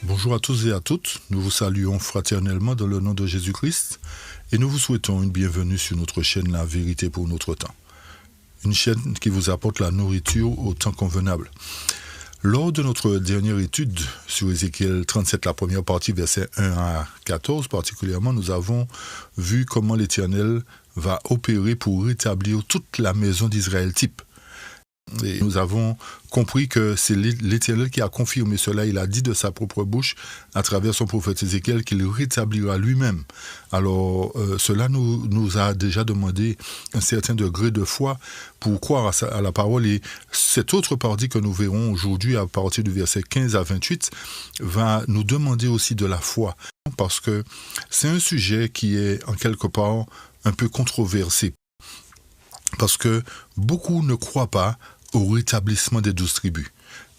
Bonjour à tous et à toutes, nous vous saluons fraternellement dans le nom de Jésus-Christ et nous vous souhaitons une bienvenue sur notre chaîne La Vérité pour notre temps. Une chaîne qui vous apporte la nourriture au temps convenable. Lors de notre dernière étude sur Ézéchiel 37, la première partie, versets 1 à 14 particulièrement, nous avons vu comment l'Éternel va opérer pour rétablir toute la maison d'Israël type. Et nous avons compris que c'est l'Éternel qui a confirmé cela. Il a dit de sa propre bouche, à travers son prophète Ézéchiel, qu'il rétablira lui-même. Alors, cela nous a déjà demandé un certain degré de foi pour croire à la parole. Et cette autre partie que nous verrons aujourd'hui, à partir du verset 15 à 28, va nous demander aussi de la foi. Parce que c'est un sujet qui est, en quelque part, un peu controversé. Parce que beaucoup ne croient pas au rétablissement des 12 tribus.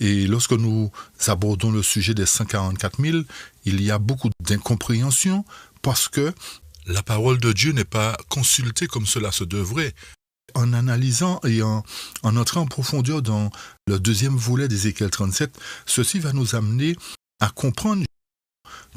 Et lorsque nous abordons le sujet des 144 000, il y a beaucoup d'incompréhension parce que la parole de Dieu n'est pas consultée comme cela se devrait. En analysant et en entrant en profondeur dans le deuxième volet d'Ézéchiel 37, ceci va nous amener à comprendre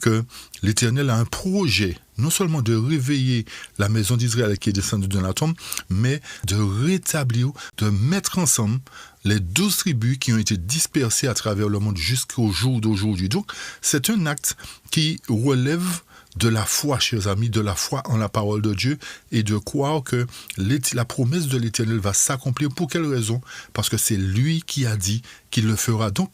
que l'Éternel a un projet, non seulement de réveiller la maison d'Israël qui est descendue de la tombe, mais de rétablir, de mettre ensemble les 12 tribus qui ont été dispersées à travers le monde jusqu'au jour d'aujourd'hui. Donc, c'est un acte qui relève de la foi, chers amis, de la foi en la parole de Dieu et de croire que la promesse de l'Éternel va s'accomplir. Pour quelle raison? Parce que c'est lui qui a dit qu'il le fera. Donc,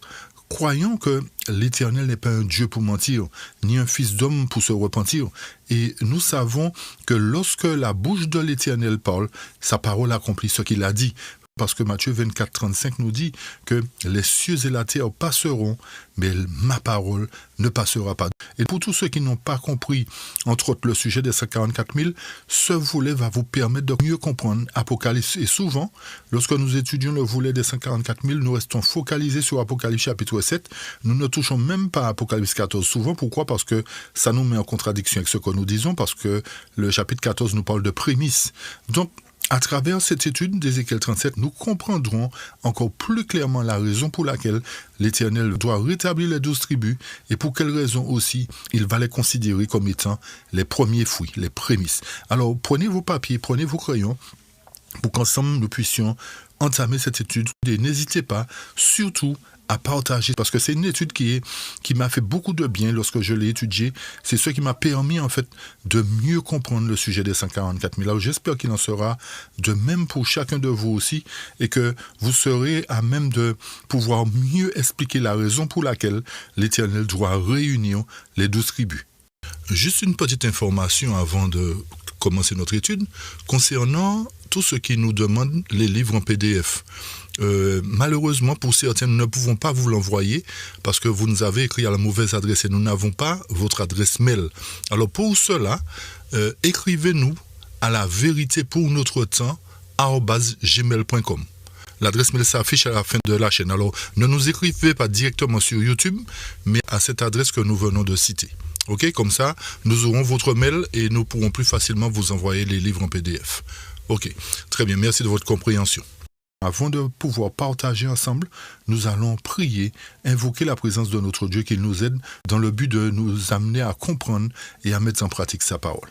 croyons que l'Éternel n'est pas un Dieu pour mentir, ni un fils d'homme pour se repentir. Et nous savons que lorsque la bouche de l'Éternel parle, sa parole accomplit ce qu'il a dit. Parce que Matthieu 24, 35 nous dit que les cieux et la terre passeront, mais ma parole ne passera pas. Et pour tous ceux qui n'ont pas compris, entre autres, le sujet des 144 000, ce volet va vous permettre de mieux comprendre Apocalypse. Et souvent, lorsque nous étudions le volet des 144 000, nous restons focalisés sur Apocalypse chapitre 7. Nous ne touchons même pas à Apocalypse 14. Souvent, pourquoi? Parce que ça nous met en contradiction avec ce que nous disons, parce que le chapitre 14 nous parle de prémices. Donc, à travers cette étude d'Ézéchiel 37, nous comprendrons encore plus clairement la raison pour laquelle l'Éternel doit rétablir les 12 tribus et pour quelle raison aussi il va les considérer comme étant les premiers fruits, les prémices. Alors prenez vos papiers, prenez vos crayons pour qu'ensemble nous puissions entamer cette étude et n'hésitez pas surtout à partager, parce que c'est une étude qui m'a fait beaucoup de bien lorsque je l'ai étudiée. C'est ce qui m'a permis en fait de mieux comprendre le sujet des 144 000. Alors j'espère qu'il en sera de même pour chacun de vous aussi et que vous serez à même de pouvoir mieux expliquer la raison pour laquelle l'Éternel doit réunir les 12 tribus. Juste une petite information avant de commencer notre étude concernant tout ce qui nous demande les livres en PDF. Malheureusement, pour certains, nous ne pouvons pas vous l'envoyer parce que vous nous avez écrit à la mauvaise adresse et nous n'avons pas votre adresse mail. Alors pour cela, écrivez-nous à la vérité pour notre temps @gmail.com. L'adresse mail s'affiche à la fin de la chaîne. Alors ne nous écrivez pas directement sur YouTube, mais à cette adresse que nous venons de citer. Ok, comme ça, nous aurons votre mail et nous pourrons plus facilement vous envoyer les livres en PDF. Ok, très bien, merci de votre compréhension. Avant de pouvoir partager ensemble, nous allons prier, invoquer la présence de notre Dieu qui nous aide dans le but de nous amener à comprendre et à mettre en pratique sa parole.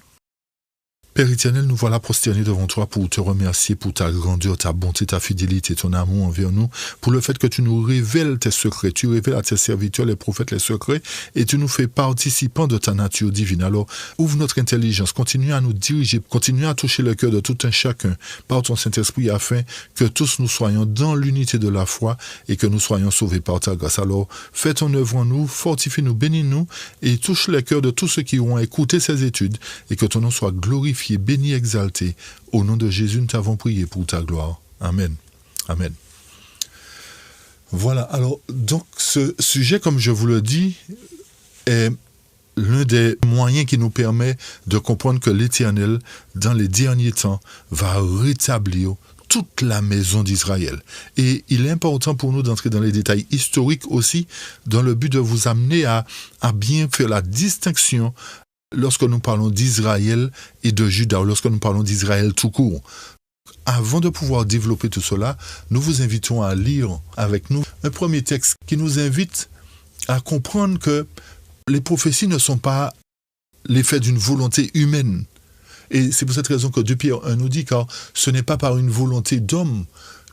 Père éternel, nous voilà prosternés devant toi pour te remercier pour ta grandeur, ta bonté, ta fidélité, ton amour envers nous, pour le fait que tu nous révèles tes secrets, tu révèles à tes serviteurs, les prophètes, les secrets, et tu nous fais participants de ta nature divine. Alors, ouvre notre intelligence, continue à nous diriger, continue à toucher le cœur de tout un chacun par ton Saint-Esprit, afin que tous nous soyons dans l'unité de la foi et que nous soyons sauvés par ta grâce. Alors, fais ton œuvre en nous, fortifie-nous, bénis-nous, et touche le cœur de tous ceux qui auront écouté ces études, et que ton nom soit glorifié, béni, exalté. Au nom de Jésus, nous t'avons prié pour ta gloire. Amen. Amen. Voilà, alors, donc, ce sujet, comme je vous le dis, est l'un des moyens qui nous permet de comprendre que l'Éternel, dans les derniers temps, va rétablir toute la maison d'Israël. Et il est important pour nous d'entrer dans les détails historiques aussi, dans le but de vous amener à bien faire la distinction lorsque nous parlons d'Israël et de Juda, ou lorsque nous parlons d'Israël tout court. Avant de pouvoir développer tout cela, nous vous invitons à lire avec nous un premier texte qui nous invite à comprendre que les prophéties ne sont pas l'effet d'une volonté humaine. Et c'est pour cette raison que 2 Pierre 1 nous dit, car ce n'est pas par une volonté d'homme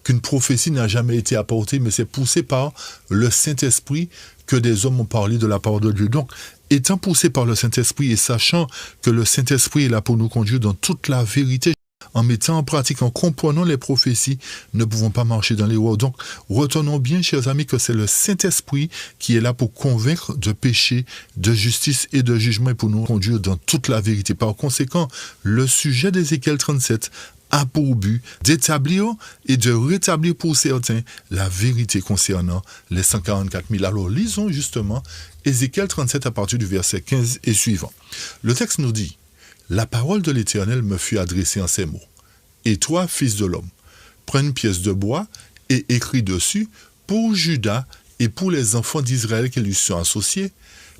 qu'une prophétie n'a jamais été apportée, mais c'est poussé par le Saint-Esprit que des hommes ont parlé de la part de Dieu. Donc, étant poussé par le Saint-Esprit et sachant que le Saint-Esprit est là pour nous conduire dans toute la vérité, en mettant en pratique, en comprenant les prophéties, ne pouvons pas marcher dans l'erreur. Donc, retenons bien, chers amis, que c'est le Saint-Esprit qui est là pour convaincre de péché, de justice et de jugement et pour nous conduire dans toute la vérité. Par conséquent, le sujet d'Ézéchiel 37 a pour but d'établir et de rétablir pour certains la vérité concernant les 144 000. Alors, lisons justement Ézéchiel 37 à partir du verset 15 et suivant. Le texte nous dit: la parole de l'Éternel me fut adressée en ces mots. Et toi, fils de l'homme, prends une pièce de bois et écris dessus pour Juda et pour les enfants d'Israël qui lui sont associés.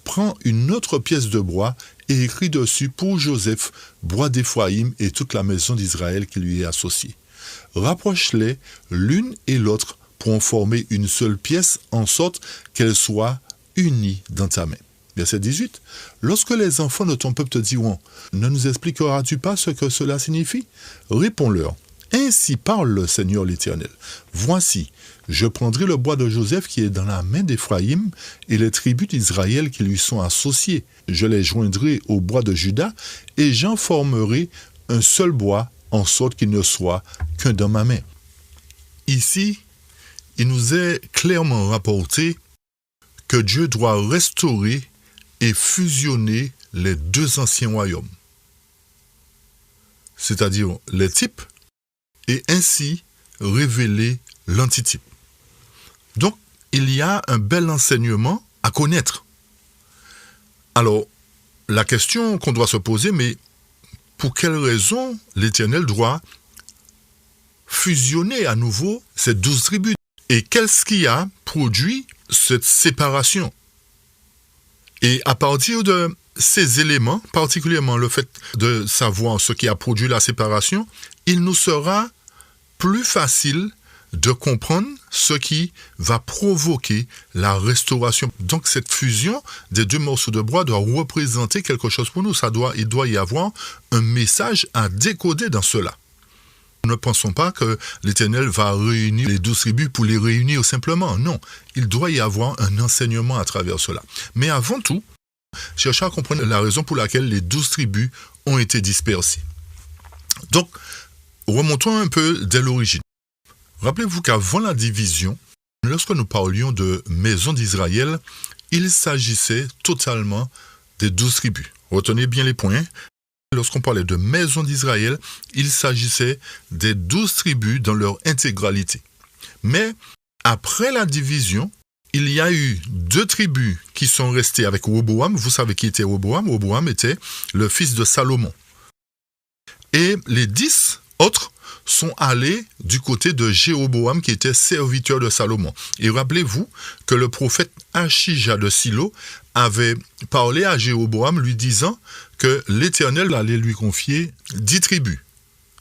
Prends une autre pièce de bois et écris dessus pour Joseph, bois d'Éphraïm et toute la maison d'Israël qui lui est associée. Rapproche-les l'une et l'autre pour en former une seule pièce en sorte qu'elles soient unies dans ta main. Verset 18. Lorsque les enfants de ton peuple te diront: ne nous expliqueras-tu pas ce que cela signifie? Réponds-leur: ainsi parle le Seigneur l'Éternel. Voici, je prendrai le bois de Joseph qui est dans la main d'Éphraïm et les tribus d'Israël qui lui sont associées. Je les joindrai au bois de Juda et j'en formerai un seul bois en sorte qu'il ne soit qu'un dans ma main. Ici, il nous est clairement rapporté que Dieu doit restaurer et fusionner les deux anciens royaumes, c'est-à-dire les types, et ainsi révéler l'antitype. Donc, il y a un bel enseignement à connaître. Alors, la question qu'on doit se poser, mais pour quelle raison l'Éternel doit fusionner à nouveau ces 12 tribus? Et qu'est-ce qui a produit cette séparation? Et à partir de ces éléments, particulièrement le fait de savoir ce qui a produit la séparation, il nous sera plus facile de comprendre ce qui va provoquer la restauration. Donc cette fusion des deux morceaux de bois doit représenter quelque chose pour nous. Il doit y avoir un message à décoder dans cela. Ne pensons pas que l'Éternel va réunir les 12 tribus pour les réunir simplement. Non, il doit y avoir un enseignement à travers cela. Mais avant tout, cherchez à comprendre la raison pour laquelle les 12 tribus ont été dispersées. Donc, remontons un peu dès l'origine. Rappelez-vous qu'avant la division, lorsque nous parlions de maison d'Israël, il s'agissait totalement des 12 tribus. Retenez bien les points. Lorsqu'on parlait de maison d'Israël, il s'agissait des 12 tribus dans leur intégralité. Mais après la division, il y a eu 2 tribus qui sont restées avec Roboam. Vous savez qui était Roboam? Roboam était le fils de Salomon. Et les 10 autres sont allés du côté de Jéroboam qui était serviteur de Salomon. Et rappelez-vous que le prophète Achija de Silo avait parlé à Jéroboam lui disant que l'Éternel allait lui confier 10 tribus.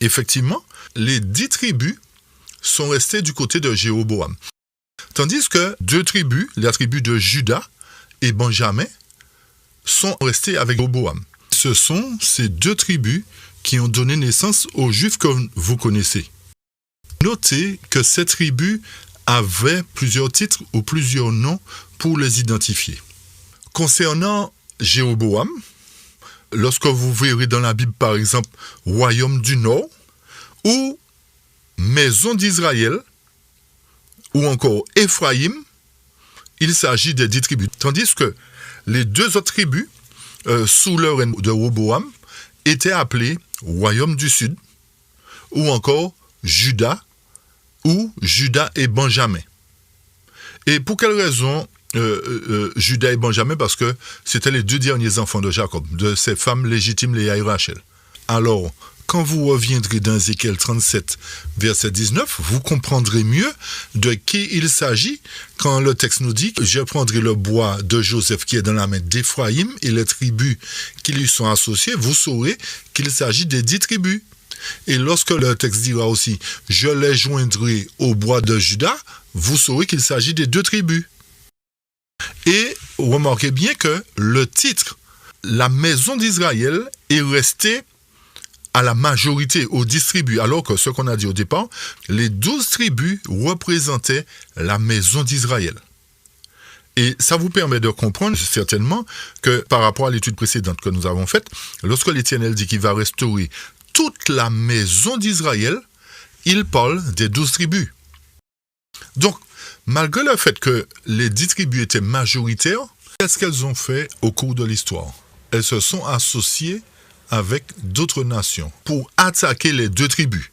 Effectivement, les 10 tribus sont restées du côté de Jéroboam. Tandis que 2 tribus, la tribu de Juda et Benjamin, sont restées avec Jéroboam. Ce sont ces 2 tribus qui ont donné naissance aux Juifs que vous connaissez. Notez que ces tribus avaient plusieurs titres ou plusieurs noms pour les identifier. Concernant Jéroboam, lorsque vous verrez dans la Bible, par exemple, Royaume du Nord, ou Maison d'Israël, ou encore Éphraïm, il s'agit des 10 tribus. Tandis que les 2 autres tribus, sous le règne de Roboam, étaient appelées Royaume du Sud, ou encore Juda, ou Juda et Benjamin. Et pour quelle raison Juda et Benjamin? Parce que c'était les 2 derniers enfants de Jacob, de ses femmes légitimes, Léa et Rachel. Alors, quand vous reviendrez dans Ézéchiel 37, verset 19, vous comprendrez mieux de qui il s'agit quand le texte nous dit que je prendrai le bois de Joseph qui est dans la main d'Éphraïm et les tribus qui lui sont associées, vous saurez qu'il s'agit des 10 tribus. Et lorsque le texte dira aussi je les joindrai au bois de Juda, vous saurez qu'il s'agit des 2 tribus. Et remarquez bien que le titre, la maison d'Israël, est resté à la majorité, aux 10 tribus, alors que ce qu'on a dit au départ, les 12 tribus représentaient la maison d'Israël. Et ça vous permet de comprendre certainement que par rapport à l'étude précédente que nous avons faite, lorsque l'Éternel dit qu'il va restaurer toute la maison d'Israël, il parle des 12 tribus. Donc, malgré le fait que les 10 tribus étaient majoritaires, qu'est-ce qu'elles ont fait au cours de l'histoire? Elles se sont associées avec d'autres nations pour attaquer les 2 tribus.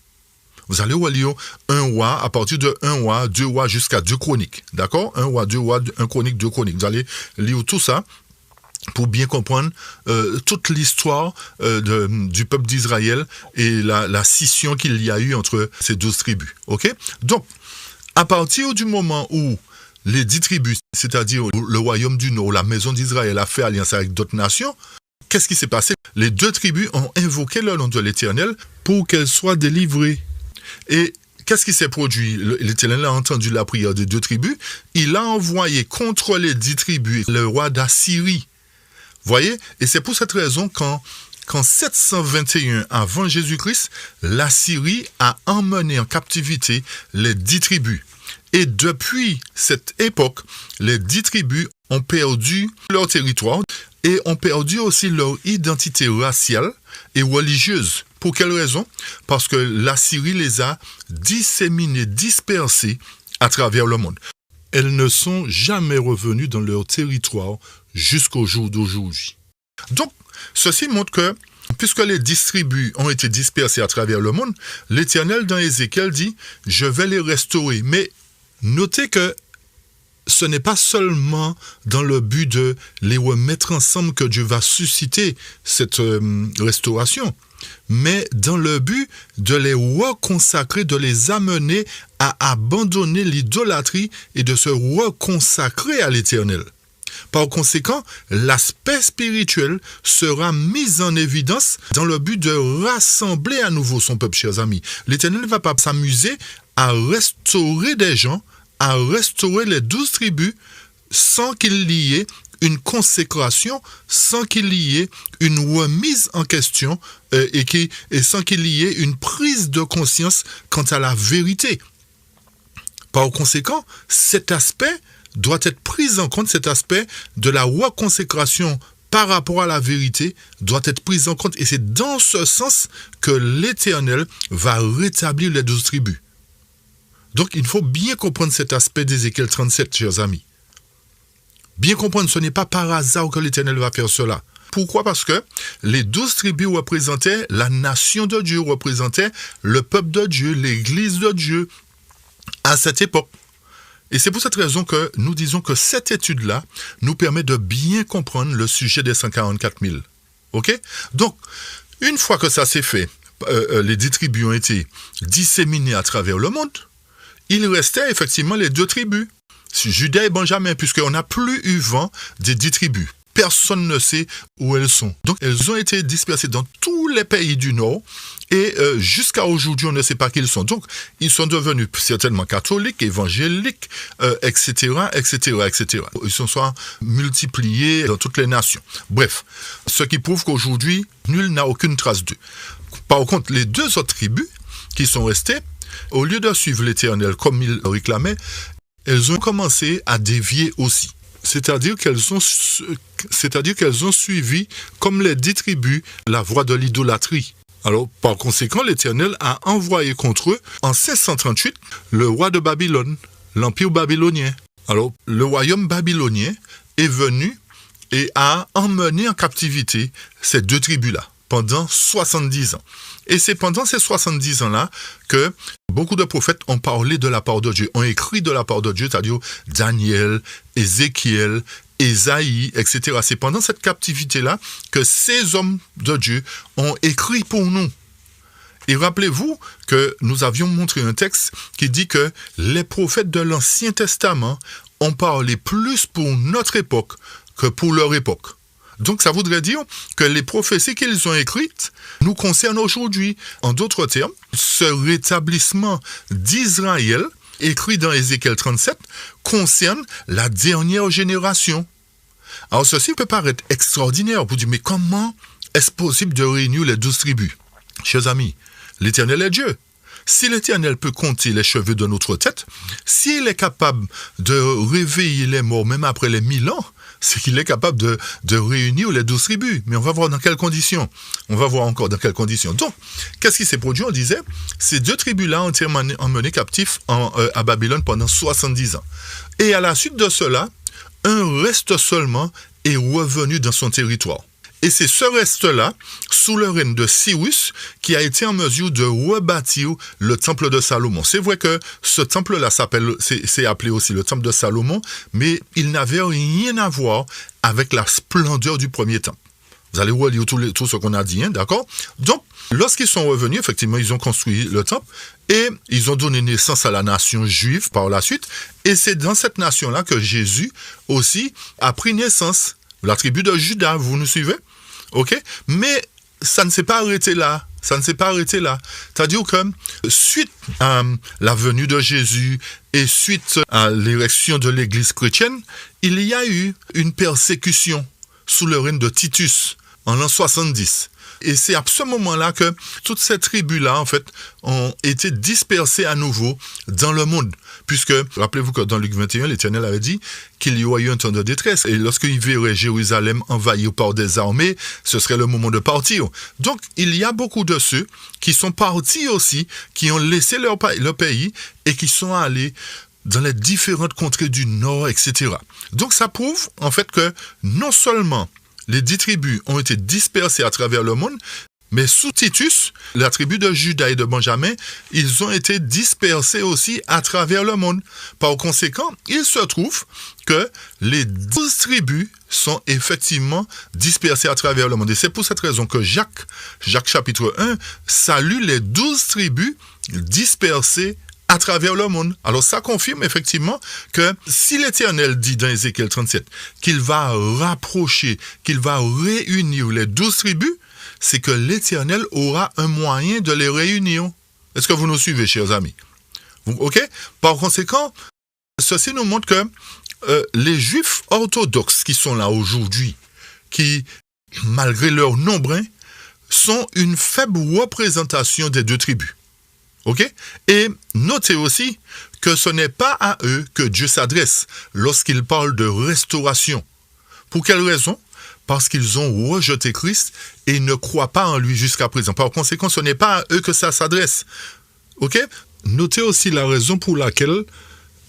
Vous allez lire un roi, à partir de 1 roi, 2 rois, jusqu'à 2 chroniques. D'accord? 1 roi, 2 rois, 1 chronique, 2 chroniques. Vous allez lire tout ça pour bien comprendre toute l'histoire du peuple d'Israël et la scission qu'il y a eu entre ces 12 tribus. Ok? Donc, à partir du moment où les 10 tribus, c'est-à-dire le royaume du Nord, la maison d'Israël, a fait alliance avec d'autres nations, qu'est-ce qui s'est passé? Les 2 tribus ont invoqué le nom de l'Éternel pour qu'elles soient délivrées. Et qu'est-ce qui s'est produit? L'Éternel a entendu la prière des 2 tribus. Il a envoyé contre les 10 tribus le roi d'Assyrie. Voyez? Et c'est pour cette raison qu'en 721 avant Jésus-Christ, l'Assyrie a emmené en captivité les 10 tribus. Et depuis cette époque, les 10 tribus ont perdu leur territoire et ont perdu aussi leur identité raciale et religieuse. Pour quelle raison? Parce que l'Assyrie les a disséminés, dispersés à travers le monde. Elles ne sont jamais revenues dans leur territoire jusqu'au jour d'aujourd'hui. Donc, ceci montre que, puisque les 10 tribus ont été dispersées à travers le monde, l'Éternel dans Ézéchiel dit « Je vais les restaurer ». Mais notez que ce n'est pas seulement dans le but de les remettre ensemble que Dieu va susciter cette restauration, mais dans le but de les reconsacrer, de les amener à abandonner l'idolâtrie et de se reconsacrer à l'Éternel. Par conséquent, l'aspect spirituel sera mis en évidence dans le but de rassembler à nouveau son peuple, chers amis. L'Éternel ne va pas s'amuser à restaurer des gens, à restaurer les 12 tribus sans qu'il y ait une consécration, sans qu'il y ait une remise en question et sans qu'il y ait une prise de conscience quant à la vérité. Par conséquent, cet aspect doit être pris en compte, cet aspect de la reconsécration par rapport à la vérité doit être pris en compte. Et c'est dans ce sens que l'Éternel va rétablir les 12 tribus. Donc, il faut bien comprendre cet aspect d'Ézéchiel 37, chers amis. Bien comprendre, ce n'est pas par hasard que l'Éternel va faire cela. Pourquoi? Parce que les 12 tribus représentaient la nation de Dieu, représentaient le peuple de Dieu, l'Église de Dieu à cette époque. Et c'est pour cette raison que nous disons que cette étude-là nous permet de bien comprendre le sujet des 144 000. Ok? Donc, une fois que ça s'est fait, les 10 tribus ont été disséminées à travers le monde, il restait effectivement les 2 tribus, Juda et Benjamin, puisqu'on n'a plus eu vent des 10 tribus. Personne ne sait où elles sont. Donc, elles ont été dispersées dans tous les pays du Nord et jusqu'à aujourd'hui, on ne sait pas qui ils sont. Donc, ils sont devenus certainement catholiques, évangéliques, etc., etc., etc. Ils sont soit multipliés dans toutes les nations. Bref, ce qui prouve qu'aujourd'hui, nul n'a aucune trace d'eux. Par contre, les 2 autres tribus qui sont restées, au lieu de suivre l'Éternel comme ils réclamaient, elles ont commencé à dévier aussi. C'est-à-dire qu'elles ont suivi, comme les 10 tribus, la voie de l'idolâtrie. Alors, par conséquent, l'Éternel a envoyé contre eux, en 1638, le roi de Babylone, l'empire babylonien. Alors, le royaume babylonien est venu et a emmené en captivité ces 2 tribus-là, pendant 70 ans. Et c'est pendant ces 70 ans-là que beaucoup de prophètes ont parlé de la part de Dieu, ont écrit de la part de Dieu, c'est-à-dire Daniel, Ézéchiel, Ésaïe, etc. C'est pendant cette captivité-là que ces hommes de Dieu ont écrit pour nous. Et rappelez-vous que nous avions montré un texte qui dit que les prophètes de l'Ancien Testament ont parlé plus pour notre époque que pour leur époque. Donc, ça voudrait dire que les prophéties qu'ils ont écrites nous concernent aujourd'hui. En d'autres termes, ce rétablissement d'Israël écrit dans Ézéchiel 37 concerne la dernière génération. Alors ceci peut paraître extraordinaire pour dire, mais comment est-ce possible de réunir les 12 tribus? Chers amis, l'Éternel est Dieu. Si l'Éternel peut compter les cheveux de notre tête, s'il est capable de réveiller les morts même après les 1000 ans, c'est qu'il est capable de réunir les 12 tribus. Mais on va voir dans quelles conditions. On va voir encore dans quelles conditions. Donc, qu'est-ce qui s'est produit? On disait, ces 2 tribus-là ont été emmenées captifs à Babylone pendant 70 ans. Et à la suite de cela, un reste seulement est revenu dans son territoire. Et c'est ce reste-là, sous le règne de Cyrus, qui a été en mesure de rebâtir le temple de Salomon. C'est vrai que ce temple-là c'est appelé aussi le temple de Salomon, mais il n'avait rien à voir avec la splendeur du premier temple. Vous allez relire tout ce qu'on a dit, hein, d'accord? Donc, lorsqu'ils sont revenus, effectivement, ils ont construit le temple et ils ont donné naissance à la nation juive par la suite. Et c'est dans cette nation-là que Jésus aussi a pris naissance. La tribu de Juda, vous nous suivez? Ok? Mais ça ne s'est pas arrêté là. C'est-à-dire que suite à la venue de Jésus et suite à l'érection de l'église chrétienne, il y a eu une persécution sous le règne de Titus en l'an 70. Et c'est à ce moment-là que toutes ces tribus-là, en fait, ont été dispersées à nouveau dans le monde. Puisque, rappelez-vous que dans Luc 21, l'Éternel avait dit qu'il y aurait eu un temps de détresse. Et lorsqu'il verrait Jérusalem envahie par des armées, ce serait le moment de partir. Donc, il y a beaucoup de ceux qui sont partis aussi, qui ont laissé leur pays et qui sont allés dans les différentes contrées du Nord, etc. Donc, ça prouve, en fait, que non seulement les 10 tribus ont été dispersées à travers le monde, mais sous Titus, la tribu de Juda et de Benjamin, ils ont été dispersés aussi à travers le monde. Par conséquent, il se trouve que les 12 tribus sont effectivement dispersées à travers le monde. Et c'est pour cette raison que Jacques chapitre 1, salue les 12 tribus dispersées à travers le monde. Alors ça confirme effectivement que si l'Éternel dit dans Ézéchiel 37 qu'il va rapprocher, qu'il va réunir les 12 tribus, c'est que l'Éternel aura un moyen de les réunir. Est-ce que vous nous suivez, chers amis? Ok? Par conséquent, ceci nous montre que les Juifs orthodoxes qui sont là aujourd'hui, qui, malgré leur nombre, sont une faible représentation des 2 tribus. Ok? Et notez aussi que ce n'est pas à eux que Dieu s'adresse lorsqu'il parle de restauration. Pour quelle raison? Parce qu'ils ont rejeté Christ et ne croient pas en lui jusqu'à présent. Par conséquent, ce n'est pas à eux que ça s'adresse. Ok? Notez aussi la raison pour laquelle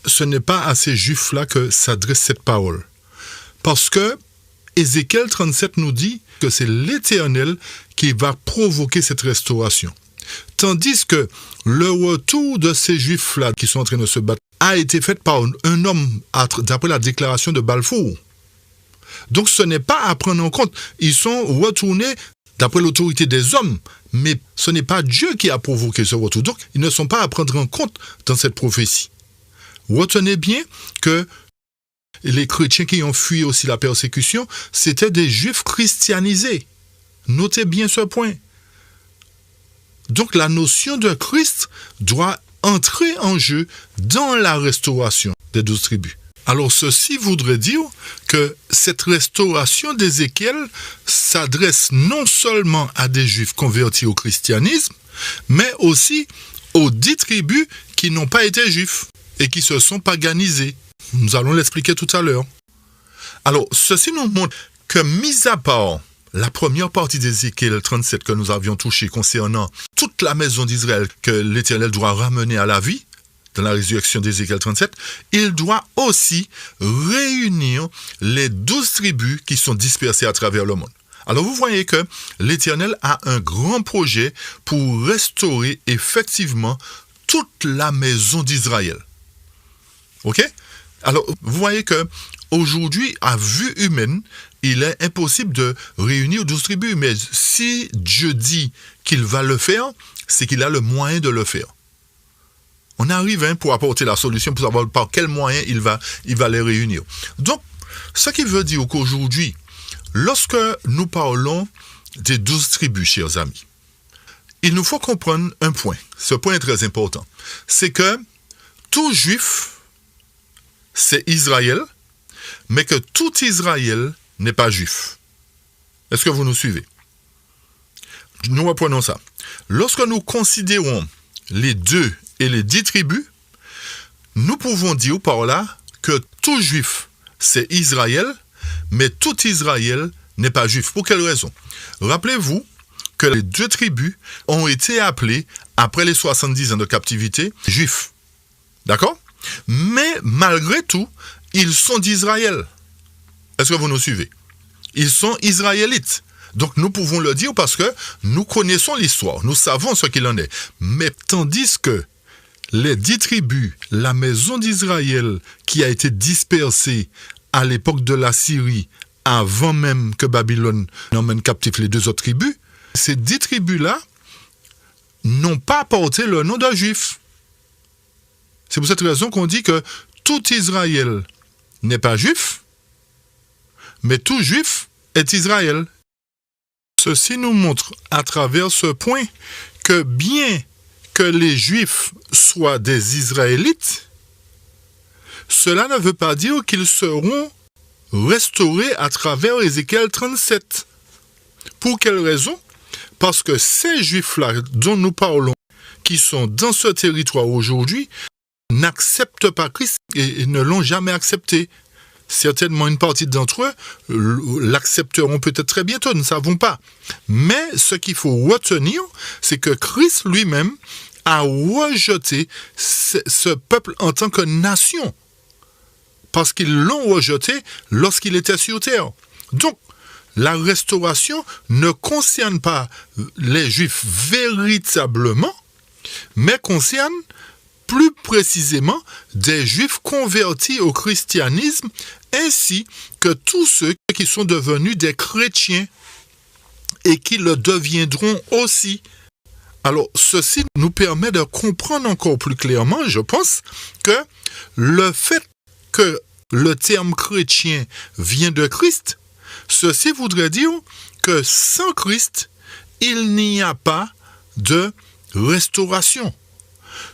ce n'est pas à ces Juifs-là que s'adresse cette parole. Parce que Ézéchiel 37 nous dit que c'est l'Éternel qui va provoquer cette restauration. Tandis que le retour de ces Juifs-là qui sont en train de se battre a été fait par un homme d'après la déclaration de Balfour. Donc ce n'est pas à prendre en compte. Ils sont retournés d'après l'autorité des hommes, mais ce n'est pas Dieu qui a provoqué ce retour. Donc ils ne sont pas à prendre en compte dans cette prophétie. Retenez bien que les chrétiens qui ont fui aussi la persécution, c'était des Juifs christianisés. Notez bien ce point. Donc la notion de Christ doit entrer en jeu dans la restauration des 12 tribus. Alors ceci voudrait dire que cette restauration d'Ézéchiel s'adresse non seulement à des Juifs convertis au christianisme, mais aussi aux 10 tribus qui n'ont pas été Juifs et qui se sont paganisés. Nous allons l'expliquer tout à l'heure. Alors ceci nous montre que, mis à part la première partie d'Ézéchiel 37 que nous avions touchée concernant toute la maison d'Israël que l'Éternel doit ramener à la vie, dans la résurrection d'Ézéchiel 37, il doit aussi réunir les 12 tribus qui sont dispersées à travers le monde. Alors vous voyez que l'Éternel a un grand projet pour restaurer effectivement toute la maison d'Israël. Ok? Alors vous voyez que aujourd'hui, à vue humaine, il est impossible de réunir 12 tribus. Mais si Dieu dit qu'il va le faire, c'est qu'il a le moyen de le faire. On arrive pour apporter la solution, pour savoir par quel moyen il va les réunir. Donc, ce qui veut dire qu'aujourd'hui, lorsque nous parlons des 12 tribus, chers amis, il nous faut comprendre un point. Ce point est très important. C'est que tout juif, c'est Israël, mais que tout Israël n'est pas juif. Est-ce que vous nous suivez? Nous reprenons ça. Lorsque nous considérons les 2 et les 10 tribus, nous pouvons dire par là que tout juif, c'est Israël, mais tout Israël n'est pas juif. Pour quelle raison? Rappelez-vous que les 2 tribus ont été appelées, après les 70 ans de captivité, juifs. D'accord? Mais malgré tout, ils sont d'Israël. Est-ce que vous nous suivez? Ils sont israélites. Donc nous pouvons le dire parce que nous connaissons l'histoire, nous savons ce qu'il en est. Mais tandis que les 10 tribus, la maison d'Israël qui a été dispersée à l'époque de la Syrie, avant même que Babylone n'emmène captif les 2 autres tribus, ces 10 tribus-là n'ont pas porté le nom d'un juif. C'est pour cette raison qu'on dit que tout Israël n'est pas juif, mais tout juif est Israël. Ceci nous montre à travers ce point que bien que les Juifs soient des Israélites, cela ne veut pas dire qu'ils seront restaurés à travers Ézéchiel 37. Pour quelle raison? Parce que ces Juifs-là dont nous parlons, qui sont dans ce territoire aujourd'hui, n'acceptent pas Christ et ne l'ont jamais accepté. Certainement une partie d'entre eux l'accepteront peut-être très bientôt, nous ne savons pas. Mais ce qu'il faut retenir, c'est que Christ lui-même a rejeté ce peuple en tant que nation. Parce qu'ils l'ont rejeté lorsqu'il était sur terre. Donc, la restauration ne concerne pas les Juifs véritablement, mais concerne plus précisément des Juifs convertis au christianisme, ainsi que tous ceux qui sont devenus des chrétiens et qui le deviendront aussi. Alors, ceci nous permet de comprendre encore plus clairement, je pense, que le fait que le terme chrétien vient de Christ, ceci voudrait dire que sans Christ, il n'y a pas de restauration.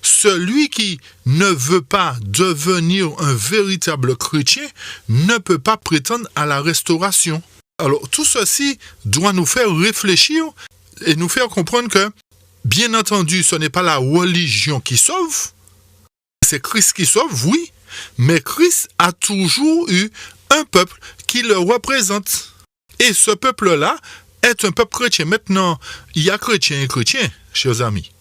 Celui qui ne veut pas devenir un véritable chrétien ne peut pas prétendre à la restauration. Alors, tout ceci doit nous faire réfléchir et nous faire comprendre que, bien entendu, ce n'est pas la religion qui sauve, c'est Christ qui sauve, oui, mais Christ a toujours eu un peuple qui le représente. Et ce peuple-là est un peuple chrétien. Maintenant, il y a chrétiens et chrétiens, chers amis.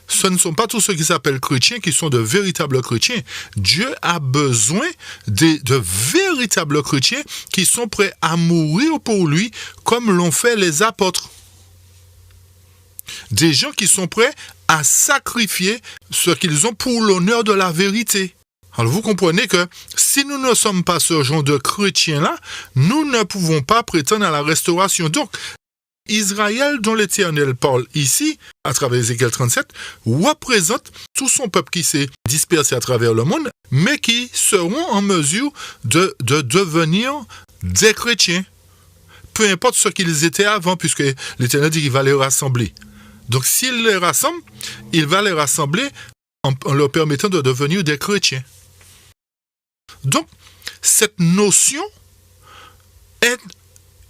Ce ne sont pas tous ceux qui s'appellent chrétiens qui sont de véritables chrétiens. Dieu a besoin de véritables chrétiens qui sont prêts à mourir pour lui comme l'ont fait les apôtres. Des gens qui sont prêts à sacrifier ce qu'ils ont pour l'honneur de la vérité. Alors vous comprenez que si nous ne sommes pas ce genre de chrétiens-là, nous ne pouvons pas prétendre à la restauration. Donc, Israël, dont l'Éternel parle ici, à travers Ézéchiel 37, représente tout son peuple qui s'est dispersé à travers le monde, mais qui seront en mesure de devenir des chrétiens. Peu importe ce qu'ils étaient avant, puisque l'Éternel dit qu'il va les rassembler. Donc s'il les rassemble, il va les rassembler en leur permettant de devenir des chrétiens. Donc, cette notion est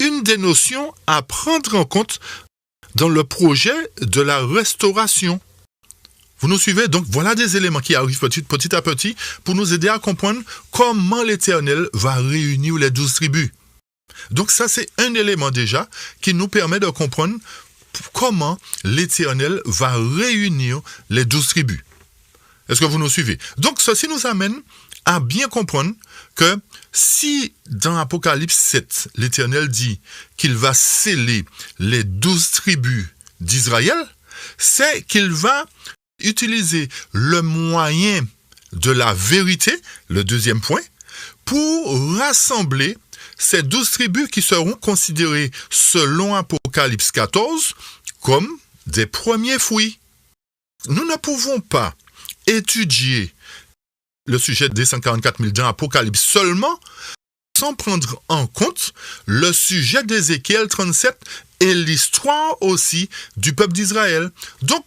une des notions à prendre en compte dans le projet de la restauration. Vous nous suivez? Donc voilà des éléments qui arrivent petit à petit pour nous aider à comprendre comment l'Éternel va réunir les 12 tribus. Donc ça, c'est un élément déjà qui nous permet de comprendre comment l'Éternel va réunir les 12 tribus. Est-ce que vous nous suivez? Donc ceci nous amène à bien comprendre que si dans Apocalypse 7, l'Éternel dit qu'il va sceller les 12 tribus d'Israël, c'est qu'il va utiliser le moyen de la vérité, le deuxième point, pour rassembler ces 12 tribus qui seront considérées, selon Apocalypse 14, comme des premiers fruits. Nous ne pouvons pas étudier le sujet des 144 000 dans Apocalypse seulement, sans prendre en compte le sujet d'Ézéchiel 37 et l'histoire aussi du peuple d'Israël. Donc,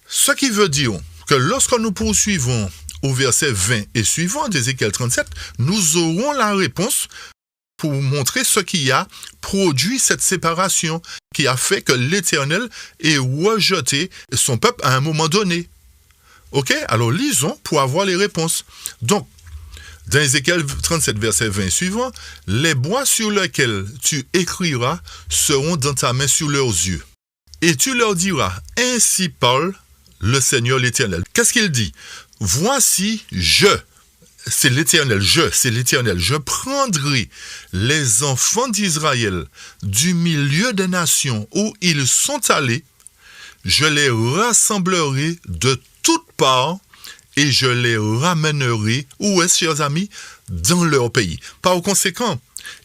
ce qui veut dire que lorsque nous poursuivons au verset 20 et suivant d'Ézéchiel 37, nous aurons la réponse pour montrer ce qui a produit cette séparation, qui a fait que l'Éternel ait rejeté son peuple à un moment donné. Ok? Alors lisons pour avoir les réponses. Donc, dans Ézéchiel 37, verset 20 suivant, « Les bois sur lesquels tu écriras seront dans ta main sur leurs yeux. Et tu leur diras, ainsi parle le Seigneur l'Éternel. » Qu'est-ce qu'il dit? « Voici, c'est l'Éternel, je prendrai les enfants d'Israël du milieu des nations où ils sont allés, je les rassemblerai de toutes parts, et je les ramènerai, où est-ce, chers amis? Dans leur pays. Par conséquent,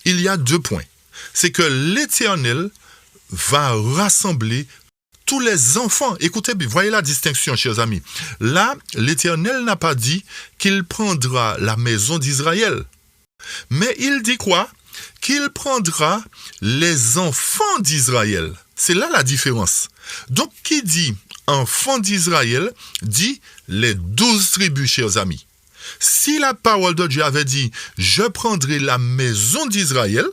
il y a 2 points. C'est que l'Éternel va rassembler tous les enfants. Écoutez bien, voyez la distinction, chers amis. Là, l'Éternel n'a pas dit qu'il prendra la maison d'Israël. Mais il dit quoi? Qu'il prendra les enfants d'Israël. C'est là la différence. Donc, qui dit enfants d'Israël dit les 12 tribus, chers amis. Si la parole de Dieu avait dit « Je prendrai la maison d'Israël »,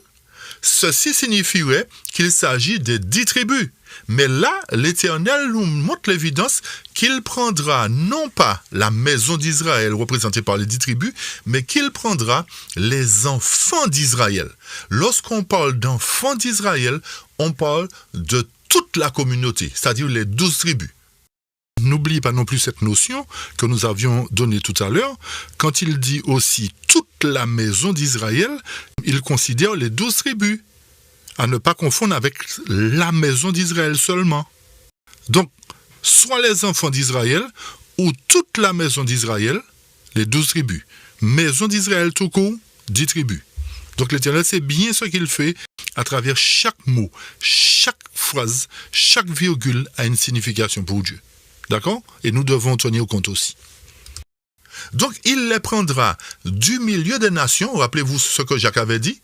ceci signifierait qu'il s'agit des 10 tribus. Mais là, l'Éternel nous montre l'évidence qu'il prendra non pas la maison d'Israël représentée par les 10 tribus, mais qu'il prendra les enfants d'Israël. Lorsqu'on parle d'enfants d'Israël, on parle de toute la communauté, c'est-à-dire les 12 tribus. N'oublie pas non plus cette notion que nous avions donnée tout à l'heure. Quand il dit aussi toute la maison d'Israël, il considère les 12 tribus, à ne pas confondre avec la maison d'Israël seulement. Donc, soit les enfants d'Israël ou toute la maison d'Israël, les 12 tribus. Maison d'Israël tout court, 10 tribus. Donc l'Éternel sait bien ce qu'il fait à travers chaque mot, chaque phrase, chaque virgule a une signification pour Dieu. D'accord? Et nous devons tenir compte aussi. Donc, il les prendra du milieu des nations. Rappelez-vous ce que Jacques avait dit,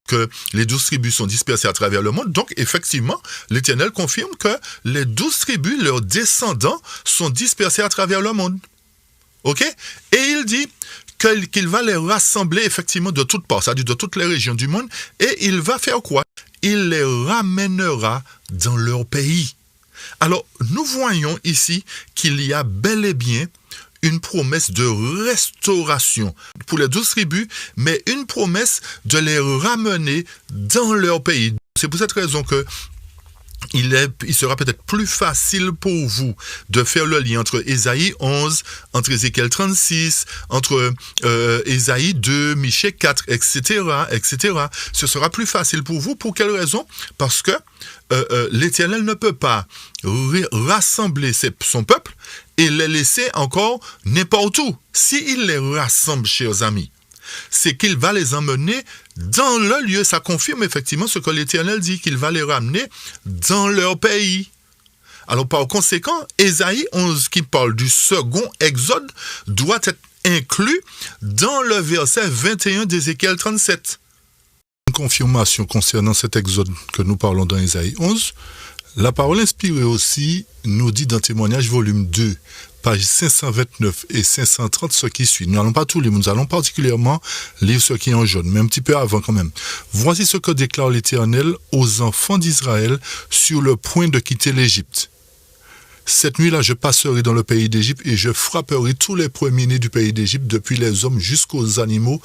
que les 12 tribus sont dispersées à travers le monde. Donc, effectivement, l'Éternel confirme que les 12 tribus, leurs descendants, sont dispersés à travers le monde. OK? Et il dit qu'il va les rassembler effectivement de toutes parts, c'est-à-dire de toutes les régions du monde. Et il va faire quoi? Il les ramènera dans leur pays. Alors, nous voyons ici qu'il y a bel et bien une promesse de restauration pour les 12 tribus, mais une promesse de les ramener dans leur pays. C'est pour cette raison que il sera peut-être plus facile pour vous de faire le lien entre Ésaïe 11, entre Ézéchiel 36, entre Ésaïe 2, Michée 4, etc., etc. Ce sera plus facile pour vous. Pour quelle raison? Parce que l'Éternel ne peut pas rassembler son peuple et les laisser encore n'importe où. S'il les rassemble, chers amis, c'est qu'il va les emmener dans le lieu. Ça confirme effectivement ce que l'Éternel dit, qu'il va les ramener dans leur pays. Alors par conséquent, Ésaïe 11, qui parle du second exode, doit être inclus dans le verset 21 d'Ézéchiel 37. Une confirmation concernant cet exode que nous parlons dans Ésaïe 11, la parole inspirée aussi nous dit dans Témoignages volume 2, pages 529 et 530, ce qui suit. Nous n'allons pas tout lire, nous allons particulièrement lire ce qui est en jaune, mais un petit peu avant quand même. Voici ce que déclare l'Éternel aux enfants d'Israël sur le point de quitter l'Égypte. Cette nuit-là, je passerai dans le pays d'Égypte et je frapperai tous les premiers-nés du pays d'Égypte, depuis les hommes jusqu'aux animaux,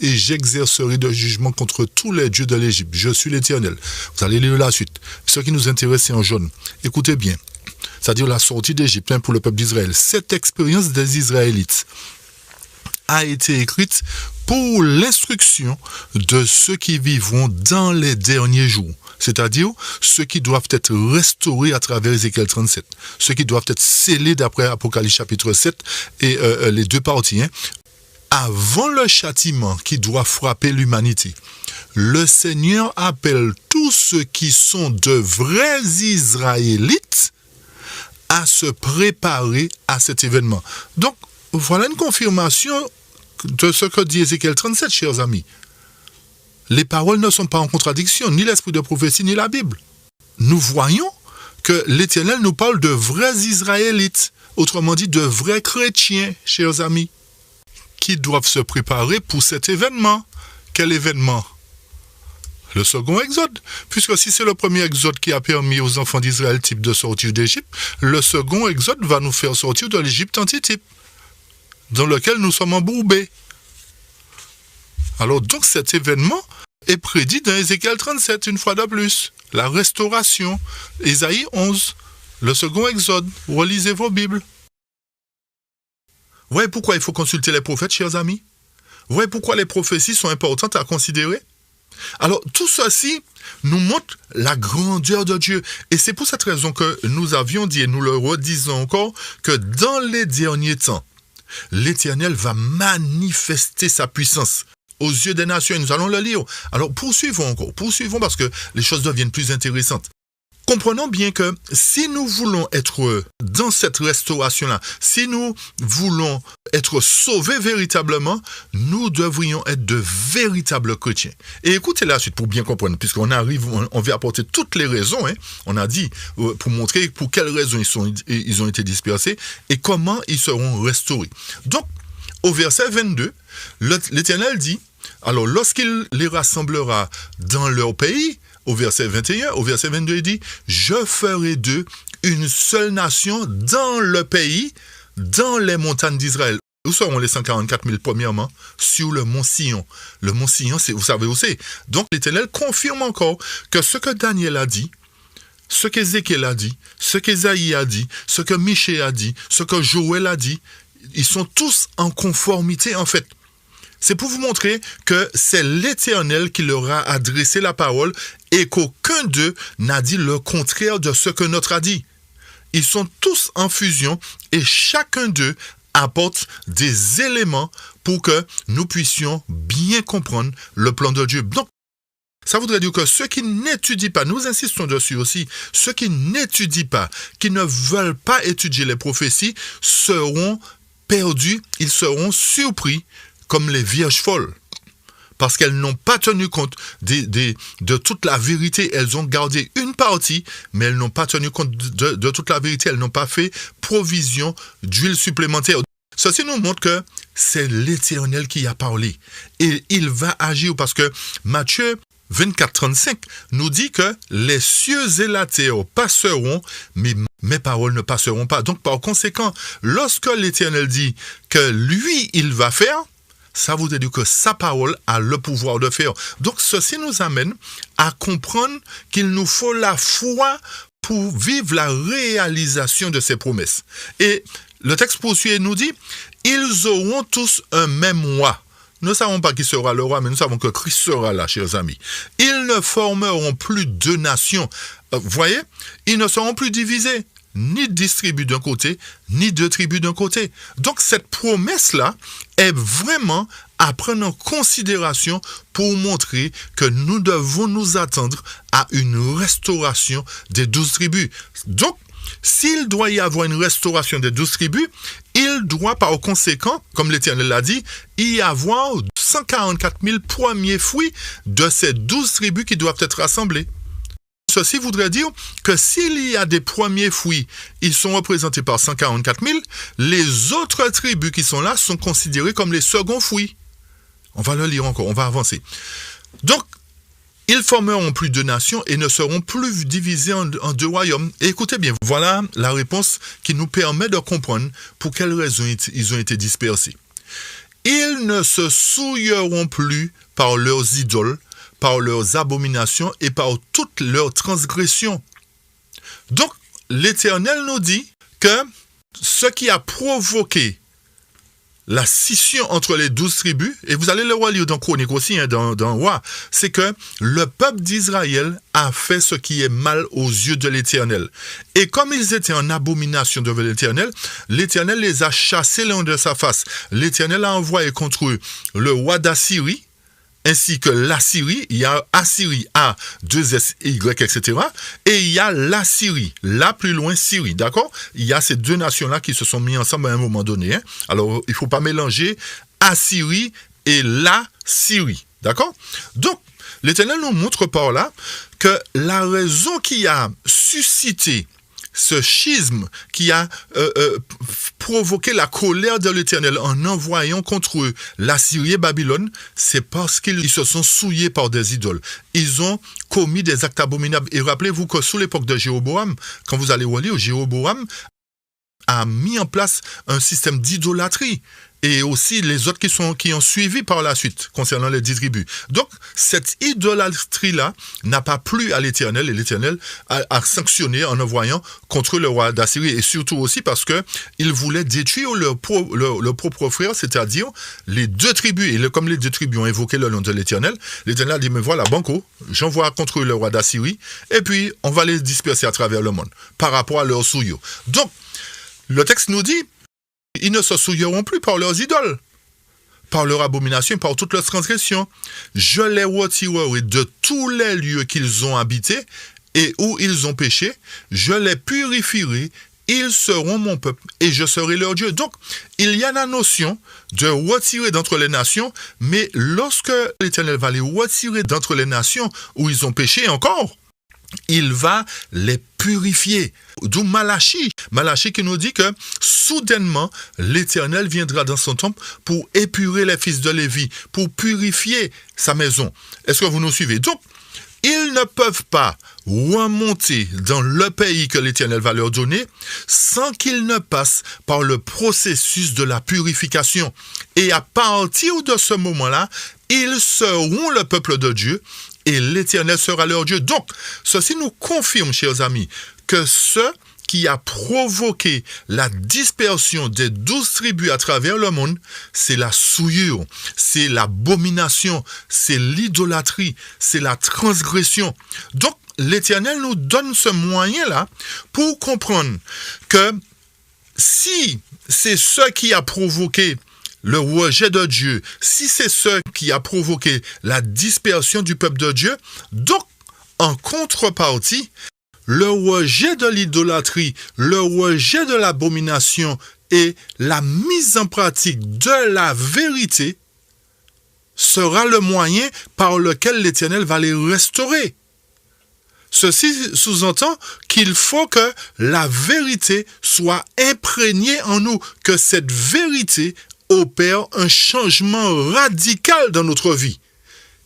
et j'exercerai de jugement contre tous les dieux de l'Égypte. Je suis l'Éternel. Vous allez lire la suite. Ce qui nous intéresse, c'est en jaune. Écoutez bien. C'est-à-dire la sortie d'Égypte pour le peuple d'Israël. Cette expérience des Israélites a été écrite pour l'instruction de ceux qui vivront dans les derniers jours. C'est-à-dire ceux qui doivent être restaurés à travers Ézéchiel 37. Ceux qui doivent être scellés d'après Apocalypse chapitre 7 et les 2 parties. Avant le châtiment qui doit frapper l'humanité, le Seigneur appelle tous ceux qui sont de vrais Israélites à se préparer à cet événement. Donc, voilà une confirmation de ce que dit Ézéchiel 37, chers amis. Les paroles ne sont pas en contradiction, ni l'esprit de prophétie, ni la Bible. Nous voyons que l'Éternel nous parle de vrais Israélites. autrement dit de vrais chrétiens, chers amis, qui doivent se préparer pour cet événement. Quel événement? Le second exode. Puisque si c'est le premier exode qui a permis aux enfants d'Israël type de sortir d'Égypte, le second exode va nous faire sortir de l'Égypte antitype, dans lequel nous sommes embourbés. Alors donc cet événement est prédit dans Ézéchiel 37, une fois de plus. La restauration, Ésaïe 11, le second exode. Relisez vos Bibles. Vous voyez pourquoi il faut consulter les prophètes, chers amis? Vous voyez pourquoi les prophéties sont importantes à considérer? Alors, tout ceci nous montre la grandeur de Dieu. Et c'est pour cette raison que nous avions dit, et nous le redisons encore, que dans les derniers temps, l'Éternel va manifester sa puissance aux yeux des nations. Et nous allons le lire. Alors, poursuivons parce que les choses deviennent plus intéressantes. Comprenons bien que si nous voulons être dans cette restauration-là, si nous voulons être sauvés véritablement, nous devrions être de véritables chrétiens. Et écoutez la suite pour bien comprendre, puisqu'on arrive, on va apporter toutes les raisons, on a dit, pour montrer pour quelles raisons ils ont été dispersés et comment ils seront restaurés. Donc, au verset 22, l'Éternel dit, alors lorsqu'il les rassemblera dans leur pays, au verset 21, au verset 22, il dit « Je ferai d'eux une seule nation dans le pays, dans les montagnes d'Israël. » Où seront les 144 000 premièrement? Sur le mont Sion. Le mont Sion, vous savez où c'est. Donc l'Éternel confirme encore que ce que Daniel a dit, ce qu'Ézéchiel a dit, ce qu'Ésaïe a dit, ce que Michée a dit, ce que Joël a dit, ils sont tous en conformité en fait. C'est pour vous montrer que c'est l'Éternel qui leur a adressé la parole et qu'aucun d'eux n'a dit le contraire de ce que notre a dit. Ils sont tous en fusion et chacun d'eux apporte des éléments pour que nous puissions bien comprendre le plan de Dieu. Donc, ça voudrait dire que ceux qui n'étudient pas, nous insistons dessus aussi, ceux qui n'étudient pas, qui ne veulent pas étudier les prophéties, seront perdus, ils seront surpris comme les vierges folles, parce qu'elles n'ont pas tenu compte de toute la vérité. Elles ont gardé une partie, mais elles n'ont pas tenu compte de toute la vérité. Elles n'ont pas fait provision d'huile supplémentaire. Ceci nous montre que c'est l'Éternel qui a parlé. Et il va agir, parce que Matthieu 24, 35 nous dit que les cieux et la terre passeront, mais mes paroles ne passeront pas. Donc par conséquent, lorsque l'Éternel dit que lui, il va faire, ça voudrait dire que sa parole a le pouvoir de faire. Donc ceci nous amène à comprendre qu'il nous faut la foi pour vivre la réalisation de ces promesses. Et le texte poursuit et nous dit, ils auront tous un même roi. Nous ne savons pas qui sera le roi, mais nous savons que Christ sera là, chers amis. Ils ne formeront plus deux nations. Voyez, ils ne seront plus divisés, ni deux tribus d'un côté, ni deux tribus d'un côté. Donc cette promesse-là est vraiment à prendre en considération pour montrer que nous devons nous attendre à une restauration des 12 tribus. Donc, s'il doit y avoir une restauration des 12 tribus, il doit par conséquent, comme l'Éternel l'a dit, y avoir 144 000 premiers fruits de ces 12 tribus qui doivent être rassemblés. Ceci voudrait dire que s'il y a des premiers fruits, ils sont représentés par 144 000, les autres tribus qui sont là sont considérées comme les seconds fruits. On va le lire encore, on va avancer. Donc, ils formeront plus de nations et ne seront plus divisés en deux royaumes. Et écoutez bien, voilà la réponse qui nous permet de comprendre pour quelles raisons ils ont été dispersés. Ils ne se souilleront plus par leurs idoles, par leurs abominations et par toutes leurs transgressions. Donc, l'Éternel nous dit que ce qui a provoqué la scission entre les 12 tribus, et vous allez le relire dans Chronique aussi, dans Roi, c'est que le peuple d'Israël a fait ce qui est mal aux yeux de l'Éternel. Et comme ils étaient en abomination devant l'Éternel les a chassés loin de sa face. L'Éternel a envoyé contre eux le roi d'Assyrie, ainsi que l'Assyrie. Il y a Assyrie, A, 2S, Y, etc. Et il y a l'Assyrie, là plus loin, Syrie, d'accord? Il y a ces deux nations-là qui se sont mis ensemble à un moment donné. Alors, il ne faut pas mélanger Assyrie et la Syrie, d'accord? Donc, l'Éternel nous montre par là que la raison qui a suscité ce schisme qui a provoqué la colère de l'Éternel en envoyant contre eux l'Assyrie et Babylone, c'est parce qu'ils se sont souillés par des idoles. Ils ont commis des actes abominables. Et rappelez-vous que sous l'époque de Jéroboam, quand vous allez relire, Jéroboam a mis en place un système d'idolâtrie. Et aussi les autres qui ont suivi par la suite concernant les 10 tribus. Donc, cette idolâtrie-là n'a pas plu à l'Éternel, et l'Éternel a sanctionné en envoyant contre le roi d'Assyrie, et surtout aussi parce qu'il voulait détruire leur propre frère, c'est-à-dire les 2 tribus. Et comme les 2 tribus ont invoqué le nom de l'Éternel a dit, mais voilà, banco, j'envoie contre le roi d'Assyrie, et puis on va les disperser à travers le monde, par rapport à leur souillure. Donc, le texte nous dit, ils ne se souilleront plus par leurs idoles, par leur abomination, par toutes leurs transgressions. Je les retirerai de tous les lieux qu'ils ont habités et où ils ont péché. Je les purifierai, ils seront mon peuple et je serai leur Dieu. Donc, il y a la notion de retirer d'entre les nations, mais lorsque l'Éternel va les retirer d'entre les nations où ils ont péché encore, il va les purifier. D'où Malachie qui nous dit que soudainement, l'Éternel viendra dans son temple pour épurer les fils de Lévi, pour purifier sa maison. Est-ce que vous nous suivez? Donc, ils ne peuvent pas remonter dans le pays que l'Éternel va leur donner sans qu'ils ne passent par le processus de la purification. Et à partir de ce moment-là, ils seront le peuple de Dieu et l'Éternel sera leur Dieu. Donc, ceci nous confirme, chers amis, que ce qui a provoqué la dispersion des 12 tribus à travers le monde, c'est la souillure, c'est l'abomination, c'est l'idolâtrie, c'est la transgression. Donc, l'Éternel nous donne ce moyen-là pour comprendre que si c'est ce qui a provoqué le rejet de Dieu, si c'est ce qui a provoqué la dispersion du peuple de Dieu, donc, en contrepartie, le rejet de l'idolâtrie, le rejet de l'abomination et la mise en pratique de la vérité sera le moyen par lequel l'Éternel va les restaurer. Ceci sous-entend qu'il faut que la vérité soit imprégnée en nous, que cette vérité opère un changement radical dans notre vie.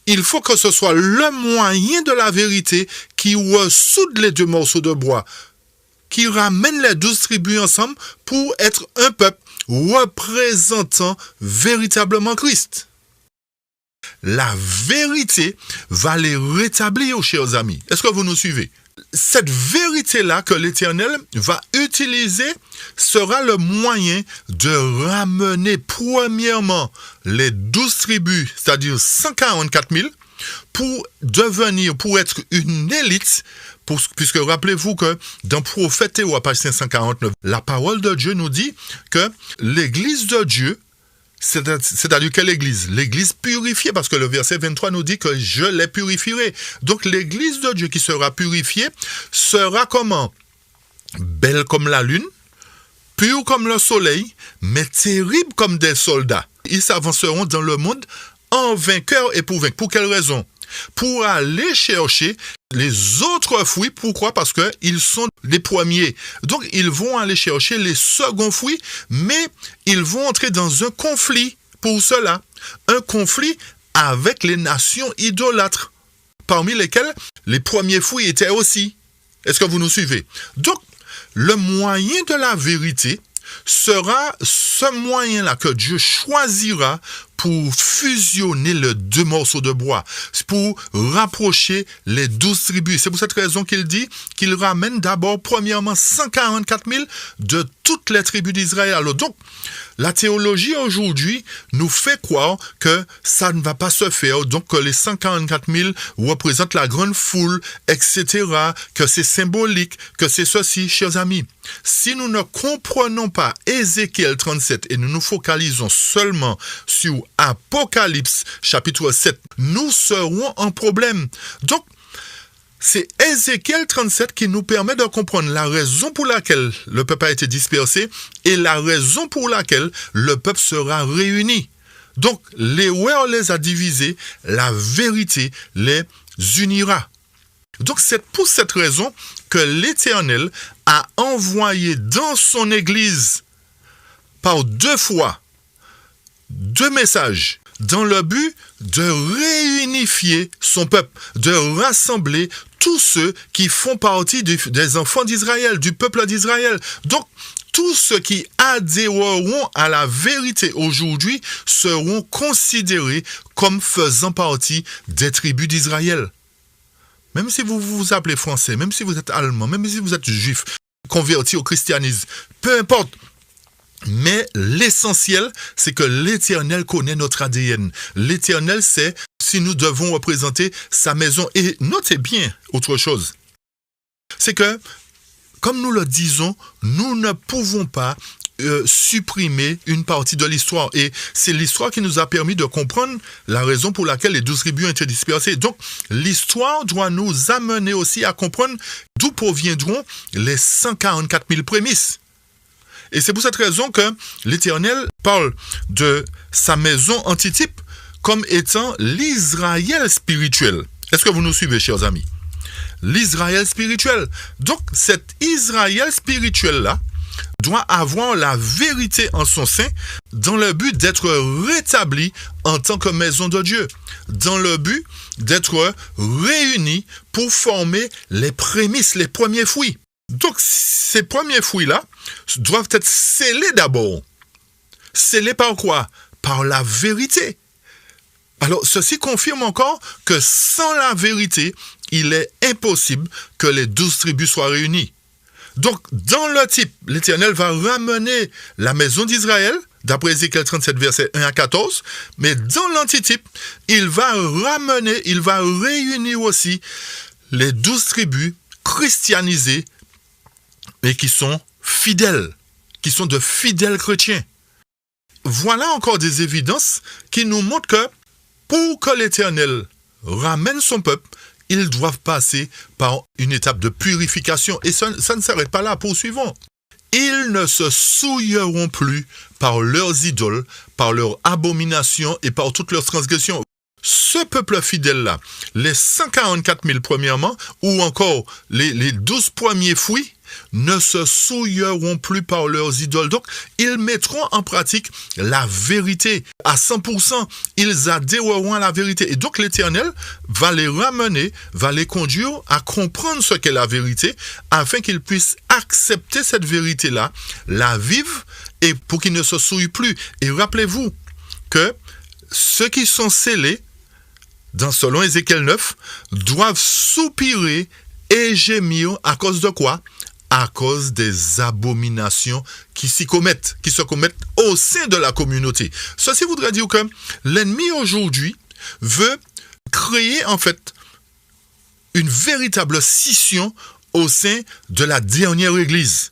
Il faut que ce soit le moyen de la vérité qui ressoude les 2 morceaux de bois, qui ramène les 12 tribus ensemble pour être un peuple représentant véritablement Christ. La vérité va les rétablir, chers amis. Est-ce que vous nous suivez? Cette vérité-là que l'Éternel va utiliser sera le moyen de ramener premièrement les 12 tribus, c'est-à-dire 144 000, pour être une élite, puisque rappelez-vous que dans Prophète Théo, à page 549, la parole de Dieu nous dit que l'Église de Dieu, c'est-à-dire quelle église? L'église purifiée, parce que le verset 23 nous dit que je les purifierai. Donc l'église de Dieu qui sera purifiée sera comment? Belle comme la lune, pure comme le soleil, mais terrible comme des soldats. Ils s'avanceront dans le monde en vainqueurs et pour vaincre. Pour quelle raison? Pour aller chercher les autres fruits. Pourquoi? Parce qu'ils sont les premiers. Donc, ils vont aller chercher les seconds fruits, mais ils vont entrer dans un conflit pour cela. Un conflit avec les nations idolâtres, parmi lesquelles les premiers fruits étaient aussi. Est-ce que vous nous suivez? Donc, le moyen de la vérité sera ce moyen-là que Dieu choisira pour fusionner les 2 morceaux de bois, pour rapprocher les 12 tribus. C'est pour cette raison qu'il dit qu'il ramène d'abord, premièrement, 144 000 de toutes les tribus d'Israël. Alors donc, la théologie aujourd'hui nous fait croire que ça ne va pas se faire, donc que les 144 000 représentent la grande foule, etc., que c'est symbolique, que c'est ceci, chers amis. Si nous ne comprenons pas Ézéchiel 37 et nous nous focalisons seulement sur Apocalypse chapitre 7, nous serons en problème. Donc, c'est Ézéchiel 37 qui nous permet de comprendre la raison pour laquelle le peuple a été dispersé et la raison pour laquelle le peuple sera réuni. Donc, l'erreur les a divisés, la vérité les unira. Donc c'est pour cette raison que l'Éternel a envoyé dans son Église par 2 fois 2 messages dans le but de réunifier son peuple, de rassembler tous ceux qui font partie des enfants d'Israël, du peuple d'Israël. Donc, tous ceux qui adhéreront à la vérité aujourd'hui seront considérés comme faisant partie des tribus d'Israël. Même si vous vous appelez français, même si vous êtes allemand, même si vous êtes juif, converti au christianisme, peu importe. Mais l'essentiel, c'est que l'Éternel connaît notre ADN. L'Éternel sait si nous devons représenter sa maison. Et notez bien autre chose. C'est que, comme nous le disons, nous ne pouvons pas supprimer une partie de l'histoire. Et c'est l'histoire qui nous a permis de comprendre la raison pour laquelle les 12 tribus ont été dispersées. Donc, l'histoire doit nous amener aussi à comprendre d'où proviendront les 144 000 prémices. Et c'est pour cette raison que l'Éternel parle de sa maison antitype comme étant l'Israël spirituel. Est-ce que vous nous suivez, chers amis? L'Israël spirituel. Donc, cet Israël spirituel-là doit avoir la vérité en son sein dans le but d'être rétabli en tant que maison de Dieu, dans le but d'être réuni pour former les prémices, les premiers fruits. Donc, ces premiers fruits-là doivent être scellés d'abord. Scellés par quoi? Par la vérité. Alors, ceci confirme encore que sans la vérité, il est impossible que les 12 tribus soient réunies. Donc, dans le type, l'Éternel va ramener la maison d'Israël, d'après Ézéchiel 37, versets 1 à 14, mais dans l'antitype, il va réunir aussi les 12 tribus christianisées et qui sont fidèles, qui sont de fidèles chrétiens. Voilà encore des évidences qui nous montrent que pour que l'Éternel ramène son peuple, ils doivent passer par une étape de purification. Et ça ne s'arrête pas là, poursuivons. Ils ne se souilleront plus par leurs idoles, par leurs abominations et par toutes leurs transgressions. Ce peuple fidèle-là, les 144 000 premièrement, ou encore les 12 premiers fruits, ne se souilleront plus par leurs idoles. Donc, ils mettront en pratique la vérité à 100%. Ils adhéreront à la vérité. Et donc, l'Éternel va les ramener, va les conduire à comprendre ce qu'est la vérité, afin qu'ils puissent accepter cette vérité-là, la vivre, et pour qu'ils ne se souillent plus. Et rappelez-vous que ceux qui sont scellés, selon Ézéchiel 9, doivent soupirer et gémir à cause de quoi? À cause des abominations qui se commettent au sein de la communauté. Ceci voudrait dire que l'ennemi aujourd'hui veut créer en fait une véritable scission au sein de la dernière église.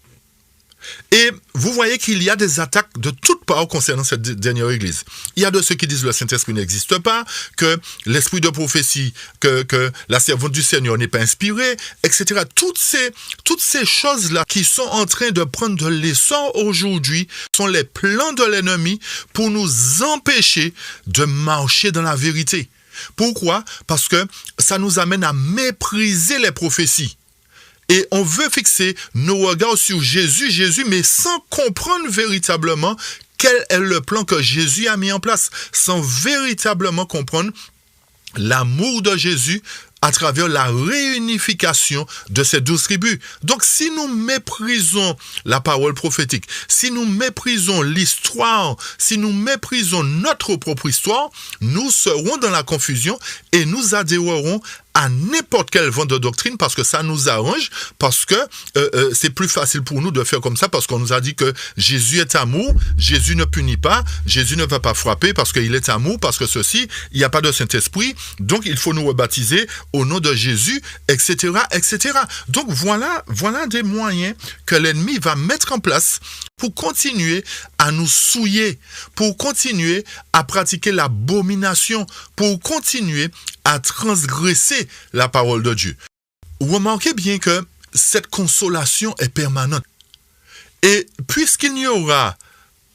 Et vous voyez qu'il y a des attaques de toutes parts concernant cette dernière église. Il y a de ceux qui disent que le Saint-Esprit n'existe pas, que l'esprit de prophétie, que la servante du Seigneur n'est pas inspirée, etc. Toutes ces choses-là qui sont en train de prendre de l'essor aujourd'hui sont les plans de l'ennemi pour nous empêcher de marcher dans la vérité. Pourquoi? Parce que ça nous amène à mépriser les prophéties. Et on veut fixer nos regards sur Jésus, mais sans comprendre véritablement quel est le plan que Jésus a mis en place, sans véritablement comprendre l'amour de Jésus à travers la réunification de ces 12 tribus. Donc, si nous méprisons la parole prophétique, si nous méprisons l'histoire, si nous méprisons notre propre histoire, nous serons dans la confusion et nous adhérerons à n'importe quel vent de doctrine parce que ça nous arrange, parce que c'est plus facile pour nous de faire comme ça parce qu'on nous a dit que Jésus est amour, Jésus ne punit pas, Jésus ne va pas frapper parce qu'il est amour, parce que ceci, il n'y a pas de Saint-Esprit, donc il faut nous rebaptiser au nom de Jésus, etc., etc. Donc voilà des moyens que l'ennemi va mettre en place pour continuer à nous souiller, pour continuer à pratiquer l'abomination, pour continuer à transgresser la parole de Dieu. Remarquez bien que cette consolation est permanente. Et puisqu'il n'y aura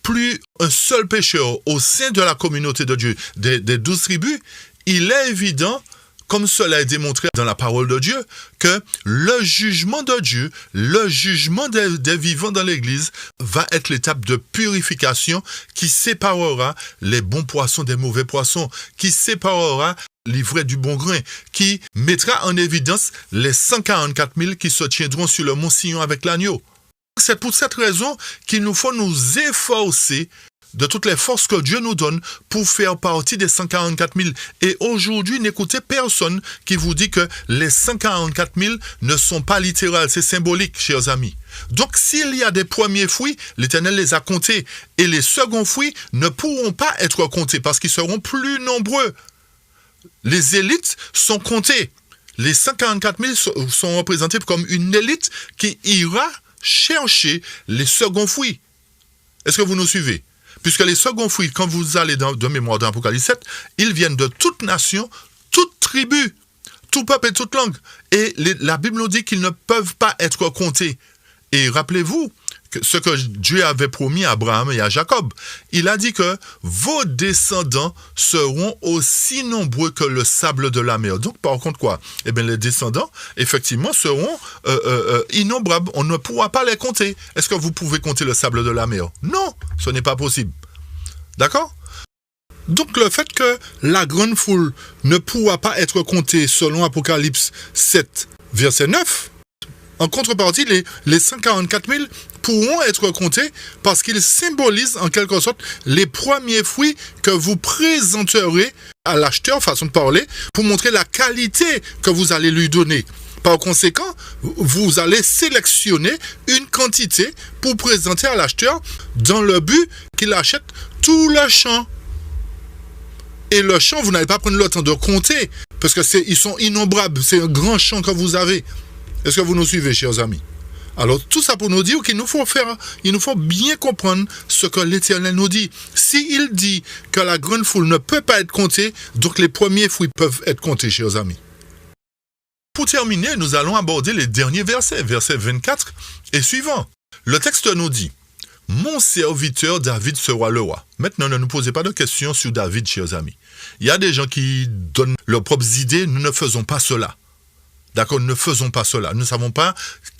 plus un seul pécheur au sein de la communauté de Dieu, des 12 tribus, il est évident comme cela est démontré dans la parole de Dieu, que le jugement de Dieu, le jugement des vivants dans l'Église va être l'étape de purification qui séparera les bons poissons des mauvais poissons, qui séparera l'ivraie du bon grain, qui mettra en évidence les 144 000 qui se tiendront sur le mont Sion avec l'agneau. C'est pour cette raison qu'il nous faut nous efforcer de toutes les forces que Dieu nous donne pour faire partie des 144 000. Et aujourd'hui, n'écoutez personne qui vous dit que les 144 000 ne sont pas littérales, c'est symbolique, chers amis. Donc, s'il y a des premiers fruits, l'Éternel les a comptés. Et les seconds fruits ne pourront pas être comptés parce qu'ils seront plus nombreux. Les élites sont comptées. Les 144 000 sont représentés comme une élite qui ira chercher les seconds fruits. Est-ce que vous nous suivez? Puisque les seconds fruits, quand vous allez de mémoire dans Apocalypse 7, ils viennent de toute nation, toute tribu, tout peuple et toute langue. Et la Bible nous dit qu'ils ne peuvent pas être comptés. Et rappelez-vous ce que Dieu avait promis à Abraham et à Jacob. Il a dit que vos descendants seront aussi nombreux que le sable de la mer. Donc, par contre, quoi? Eh bien, les descendants, effectivement, seront innombrables. On ne pourra pas les compter. Est-ce que vous pouvez compter le sable de la mer? Non, ce n'est pas possible. D'accord? Donc, le fait que la grande foule ne pourra pas être comptée selon Apocalypse 7, verset 9, en contrepartie, les 144 000 pourront être comptés parce qu'ils symbolisent en quelque sorte les premiers fruits que vous présenterez à l'acheteur, façon de parler, pour montrer la qualité que vous allez lui donner. Par conséquent, vous allez sélectionner une quantité pour présenter à l'acheteur dans le but qu'il achète tout le champ. Et le champ, vous n'allez pas prendre le temps de compter parce que ils sont innombrables. C'est un grand champ que vous avez. Est-ce que vous nous suivez, chers amis? Alors, tout ça pour nous dire qu'il nous faut bien comprendre ce que l'Éternel nous dit. S'il dit que la grande foule ne peut pas être comptée, donc les premiers fruits peuvent être comptés, chers amis. Pour terminer, nous allons aborder les derniers versets, versets 24 et suivants. Le texte nous dit, « Mon serviteur David sera le roi. » Maintenant, ne nous posez pas de questions sur David, chers amis. Il y a des gens qui donnent leurs propres idées, nous ne faisons pas cela. D'accord, ne faisons pas cela. Nous ne savons pas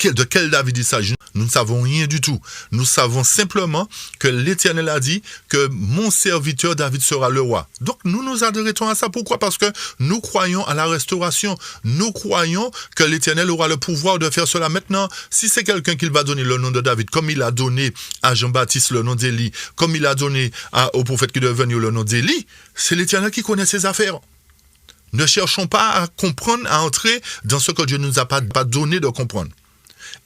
de quel David il s'agit. Nous ne savons rien du tout. Nous savons simplement que l'Éternel a dit que mon serviteur David sera le roi. Donc nous nous adressons à ça. Pourquoi? Parce que nous croyons à la restauration. Nous croyons que l'Éternel aura le pouvoir de faire cela. Maintenant, si c'est quelqu'un qui va donner le nom de David, comme il a donné à Jean-Baptiste le nom d'Élie, comme il a donné au prophète qui devait venir le nom d'Élie, c'est l'Éternel qui connaît ses affaires. Ne cherchons pas à comprendre, à entrer dans ce que Dieu ne nous a pas donné de comprendre.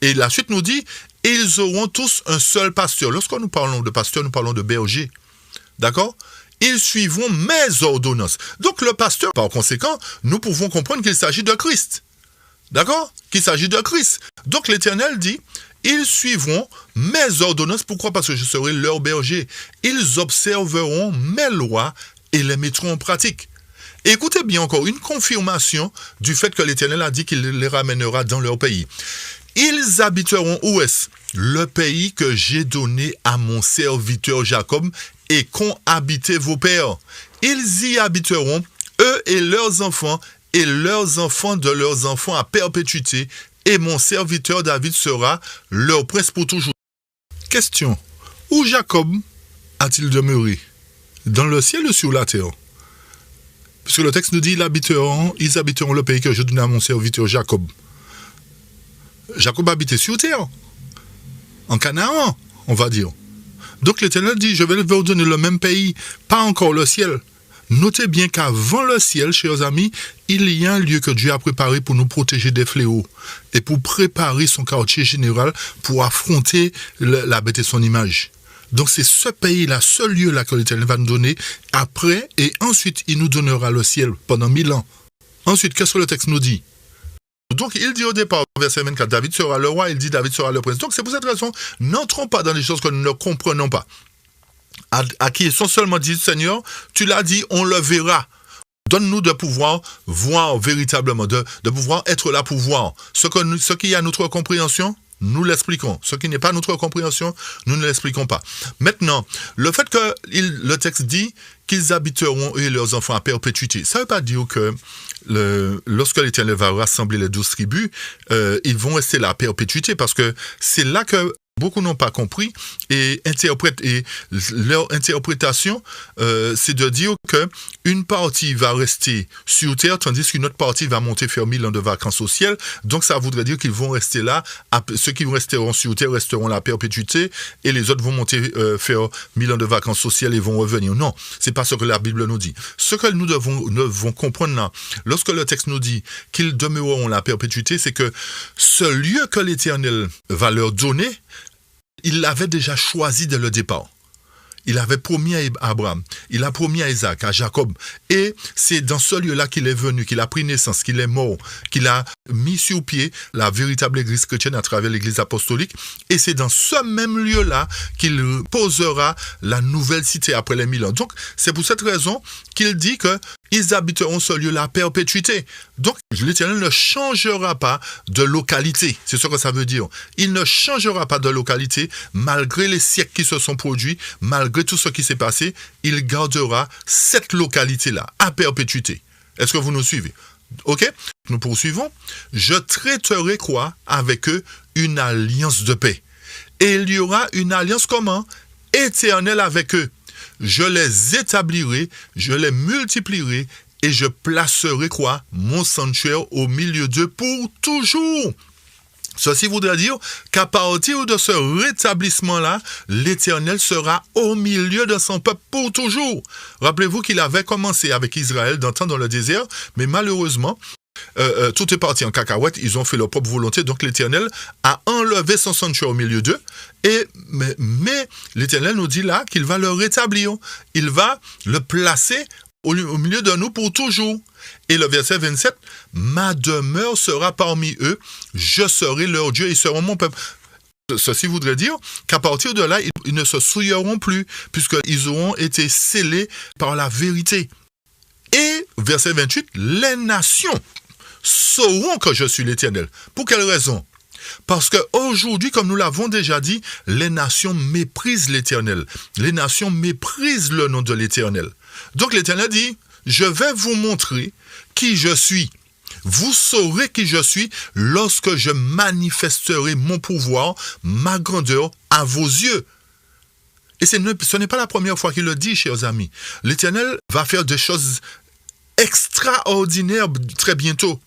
Et la suite nous dit, ils auront tous un seul pasteur. Lorsque nous parlons de pasteur, nous parlons de berger. D'accord? Ils suivront mes ordonnances. Donc le pasteur, par conséquent, nous pouvons comprendre qu'il s'agit de Christ. D'accord? Qu'il s'agit de Christ. Donc l'Éternel dit, ils suivront mes ordonnances. Pourquoi? Parce que je serai leur berger. Ils observeront mes lois et les mettront en pratique. Écoutez bien encore, une confirmation du fait que l'Éternel a dit qu'il les ramènera dans leur pays. Ils habiteront où est-ce? Le pays que j'ai donné à mon serviteur Jacob et qu'ont habité vos pères. Ils y habiteront, eux et leurs enfants de leurs enfants à perpétuité, et mon serviteur David sera leur prince pour toujours. Question. Où Jacob a-t-il demeuré? Dans le ciel ou sur la terre? Parce que le texte nous dit, ils habiteront le pays que je donne à mon serviteur Jacob. Jacob habitait sur terre, en Canaan, on va dire. Donc l'Éternel dit, je vais vous donner le même pays, pas encore le ciel. Notez bien qu'avant le ciel, chers amis, il y a un lieu que Dieu a préparé pour nous protéger des fléaux et pour préparer son quartier général pour affronter la bête et son image. Donc c'est ce pays-là, ce lieu-là que l'Éternel va nous donner après, et ensuite il nous donnera le ciel pendant 1000 ans. Ensuite, qu'est-ce que le texte nous dit? Donc il dit au départ, verset 24, David sera le roi, il dit David sera le prince. Donc c'est pour cette raison, n'entrons pas dans des choses que nous ne comprenons pas. À qui ils sont seulement dit, Seigneur, tu l'as dit, on le verra. Donne-nous de pouvoir voir véritablement, de pouvoir être là pour voir. Ce qui est à notre compréhension, nous l'expliquons. Ce qui n'est pas notre compréhension, nous ne l'expliquons pas. Maintenant, le fait que le texte dit qu'ils habiteront, eux et leurs enfants, à perpétuité, ça ne veut pas dire que lorsque l'Éternel va rassembler les 12 tribus, ils vont rester là à perpétuité, parce que c'est là que beaucoup n'ont pas compris et interprètent. Et leur interprétation, c'est de dire qu'une partie va rester sur terre, tandis qu'une autre partie va monter faire 1000 ans de vacances au ciel. Donc ça voudrait dire qu'ils vont rester là. Ceux qui resteront sur terre resteront là à perpétuité, et les autres vont monter faire 1000 ans de vacances au ciel et vont revenir. Non, c'est pas ce que la Bible nous dit. Ce que nous devons comprendre là, lorsque le texte nous dit qu'ils demeureront là à perpétuité, c'est que ce lieu que l'Éternel va leur donner, il l'avait déjà choisi dès le départ. Il avait promis à Abraham, il a promis à Isaac, à Jacob. Et c'est dans ce lieu-là qu'il est venu, qu'il a pris naissance, qu'il est mort, qu'il a mis sur pied la véritable église chrétienne à travers l'église apostolique. Et c'est dans ce même lieu-là qu'il posera la nouvelle cité après les 1000 ans. Donc, c'est pour cette raison qu'il dit qu'ils habiteront ce lieu-là à perpétuité. Donc, l'Éternel ne changera pas de localité. C'est ce que ça veut dire. Il ne changera pas de localité malgré les siècles qui se sont produits, malgré tout ce qui s'est passé. Il gardera cette localité-là à perpétuité. Est-ce que vous nous suivez? Ok? Nous poursuivons. Je traiterai quoi avec eux? Une alliance de paix. Et il y aura une alliance comment? Éternelle avec eux. Je les établirai, je les multiplierai, et je placerai quoi? Mon sanctuaire au milieu d'eux pour toujours. Ceci voudrait dire qu'à partir de ce rétablissement-là, l'Éternel sera au milieu de son peuple pour toujours. Rappelez-vous qu'il avait commencé avec Israël d'un temps dans le désert, mais malheureusement, tout est parti en cacahuète, ils ont fait leur propre volonté, donc l'Éternel a enlevé son sanctuaire au milieu d'eux, mais l'Éternel nous dit là qu'il va le rétablir, il va le placer au milieu de nous pour toujours. Et le verset 27, « Ma demeure sera parmi eux, je serai leur Dieu, ils seront mon peuple. » Ceci voudrait dire qu'à partir de là, ils ne se souilleront plus, puisqu'ils auront été scellés par la vérité. Et, verset 28, « Les nations sauront que je suis l'Éternel. » Pour quelle raison? Parce qu'aujourd'hui, comme nous l'avons déjà dit, les nations méprisent l'Éternel. Les nations méprisent le nom de l'Éternel. Donc l'Éternel dit, je vais vous montrer qui je suis. Vous saurez qui je suis lorsque je manifesterai mon pouvoir, ma grandeur à vos yeux. Et ce n'est pas la première fois qu'il le dit, chers amis. L'Éternel va faire des choses extraordinaires très bientôt.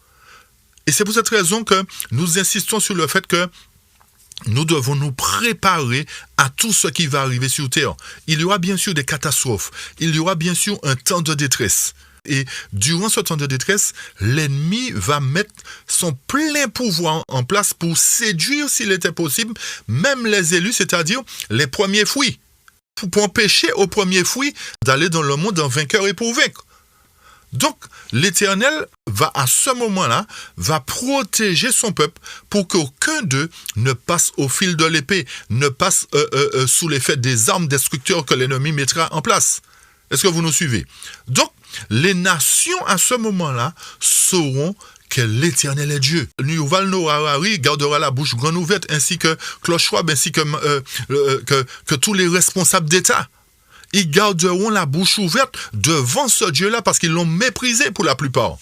Et c'est pour cette raison que nous insistons sur le fait que nous devons nous préparer à tout ce qui va arriver sur Terre. Il y aura bien sûr des catastrophes. Il y aura bien sûr un temps de détresse. Et durant ce temps de détresse, l'ennemi va mettre son plein pouvoir en place pour séduire, s'il était possible, même les élus, c'est-à-dire les premiers fruits, pour empêcher aux premiers fruits d'aller dans le monde en vainqueur et pour vaincre. Donc, l'Éternel va, à ce moment-là, va protéger son peuple pour qu'aucun d'eux ne passe au fil de l'épée, ne passe sous l'effet des armes destructeurs que l'ennemi mettra en place. Est-ce que vous nous suivez? Donc, les nations, à ce moment-là, sauront que l'Éternel est Dieu. Yuval Noah Harari gardera la bouche grande ouverte, ainsi que Klaus Schwab, ainsi que tous les responsables d'État. Ils garderont la bouche ouverte devant ce Dieu-là parce qu'ils l'ont méprisé pour la plupart.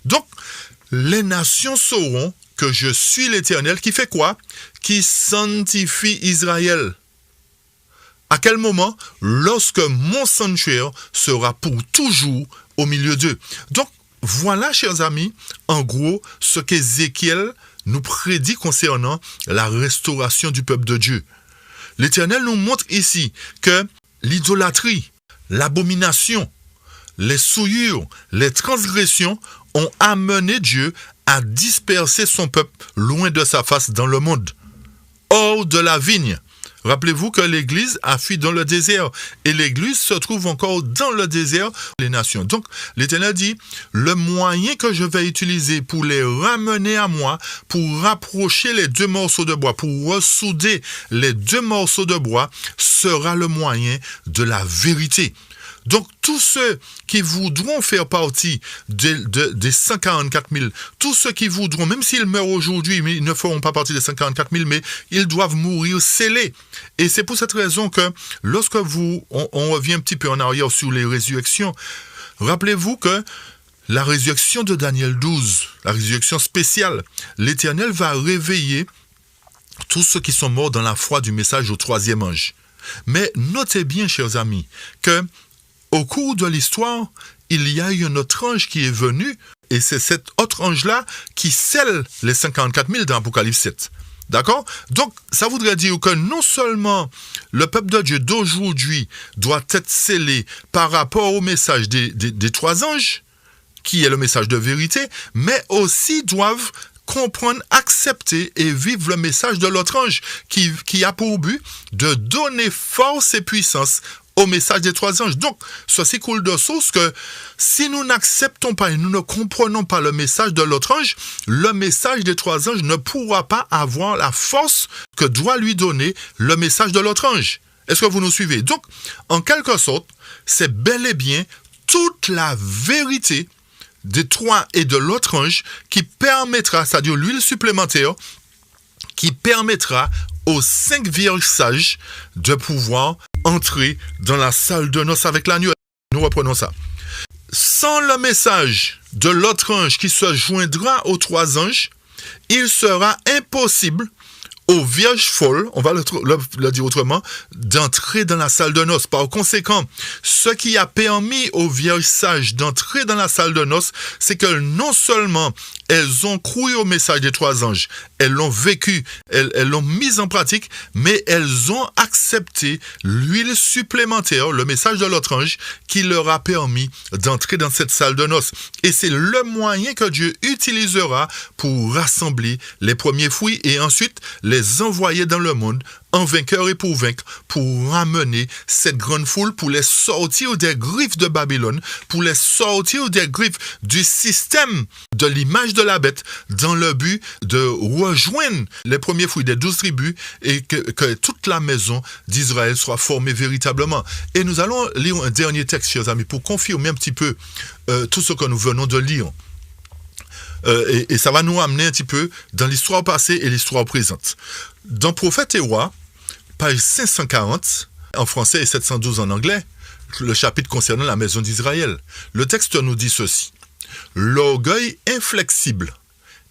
Donc, les nations sauront que je suis l'Éternel qui fait quoi? Qui sanctifie Israël. À quel moment? Lorsque mon sanctuaire sera pour toujours au milieu d'eux. Donc, voilà, chers amis, en gros, ce qu'Ézéchiel nous prédit concernant la restauration du peuple de Dieu. L'Éternel nous montre ici que l'idolâtrie, l'abomination, les souillures, les transgressions ont amené Dieu à disperser son peuple loin de sa face dans le monde, hors de la vigne. Rappelez-vous que l'Église a fui dans le désert et l'Église se trouve encore dans le désert, les nations. Donc, l'Éternel dit, le moyen que je vais utiliser pour les ramener à moi, pour rapprocher les deux morceaux de bois, pour ressouder les deux morceaux de bois, sera le moyen de la vérité. Donc, tous ceux qui voudront faire partie des 144 000, tous ceux qui voudront, même s'ils meurent aujourd'hui, mais ils ne feront pas partie des 144 000, mais ils doivent mourir scellés. Et c'est pour cette raison que, lorsque on revient un petit peu en arrière sur les résurrections, rappelez-vous que la résurrection de Daniel 12, la résurrection spéciale, l'Éternel va réveiller tous ceux qui sont morts dans la foi du message au troisième ange. Mais notez bien, chers amis, que au cours de l'histoire, il y a eu un autre ange qui est venu, et c'est cet autre ange-là qui scelle les 54 000 dans Apocalypse 7. D'accord? Donc, ça voudrait dire que non seulement le peuple de Dieu d'aujourd'hui doit être scellé par rapport au message des trois anges, qui est le message de vérité, mais aussi doivent comprendre, accepter et vivre le message de l'autre ange qui a pour but de donner force et puissance au message des trois anges. Donc, ceci coule de source que si nous n'acceptons pas et nous ne comprenons pas le message de l'autre ange, le message des trois anges ne pourra pas avoir la force que doit lui donner le message de l'autre ange. Est-ce que vous nous suivez? Donc, en quelque sorte, c'est bel et bien toute la vérité des trois et de l'autre ange qui permettra, c'est-à-dire l'huile supplémentaire, qui permettra aux 5 vierges sages de pouvoir entrer dans la salle de noces avec l'agneau. Nous reprenons ça. Sans le message de l'autre ange qui se joindra aux trois anges, il sera impossible aux vierges folles, on va le dire autrement, d'entrer dans la salle de noces. Par conséquent, ce qui a permis aux vierges sages d'entrer dans la salle de noces, c'est que non seulement elles ont cru au message des trois anges, elles l'ont vécu, elles l'ont mis en pratique, mais elles ont accepté l'huile supplémentaire, le message de l'autre ange, qui leur a permis d'entrer dans cette salle de noces. Et c'est le moyen que Dieu utilisera pour rassembler les premiers fruits et ensuite les envoyer dans le monde en vainqueur et pour vaincre, pour ramener cette grande foule, pour les sortir des griffes de Babylone, pour les sortir des griffes du système de l'image de la bête, dans le but de rejoindre les premiers fruits des 12 tribus et que toute la maison d'Israël soit formée véritablement. Et nous allons lire un dernier texte, chers amis, pour confirmer un petit peu tout ce que nous venons de lire. Et ça va nous amener un petit peu dans l'histoire passée et l'histoire présente. Dans Prophètes et Rois, page 540, en français et 712 en anglais, le chapitre concernant la maison d'Israël. Le texte nous dit ceci. L'orgueil inflexible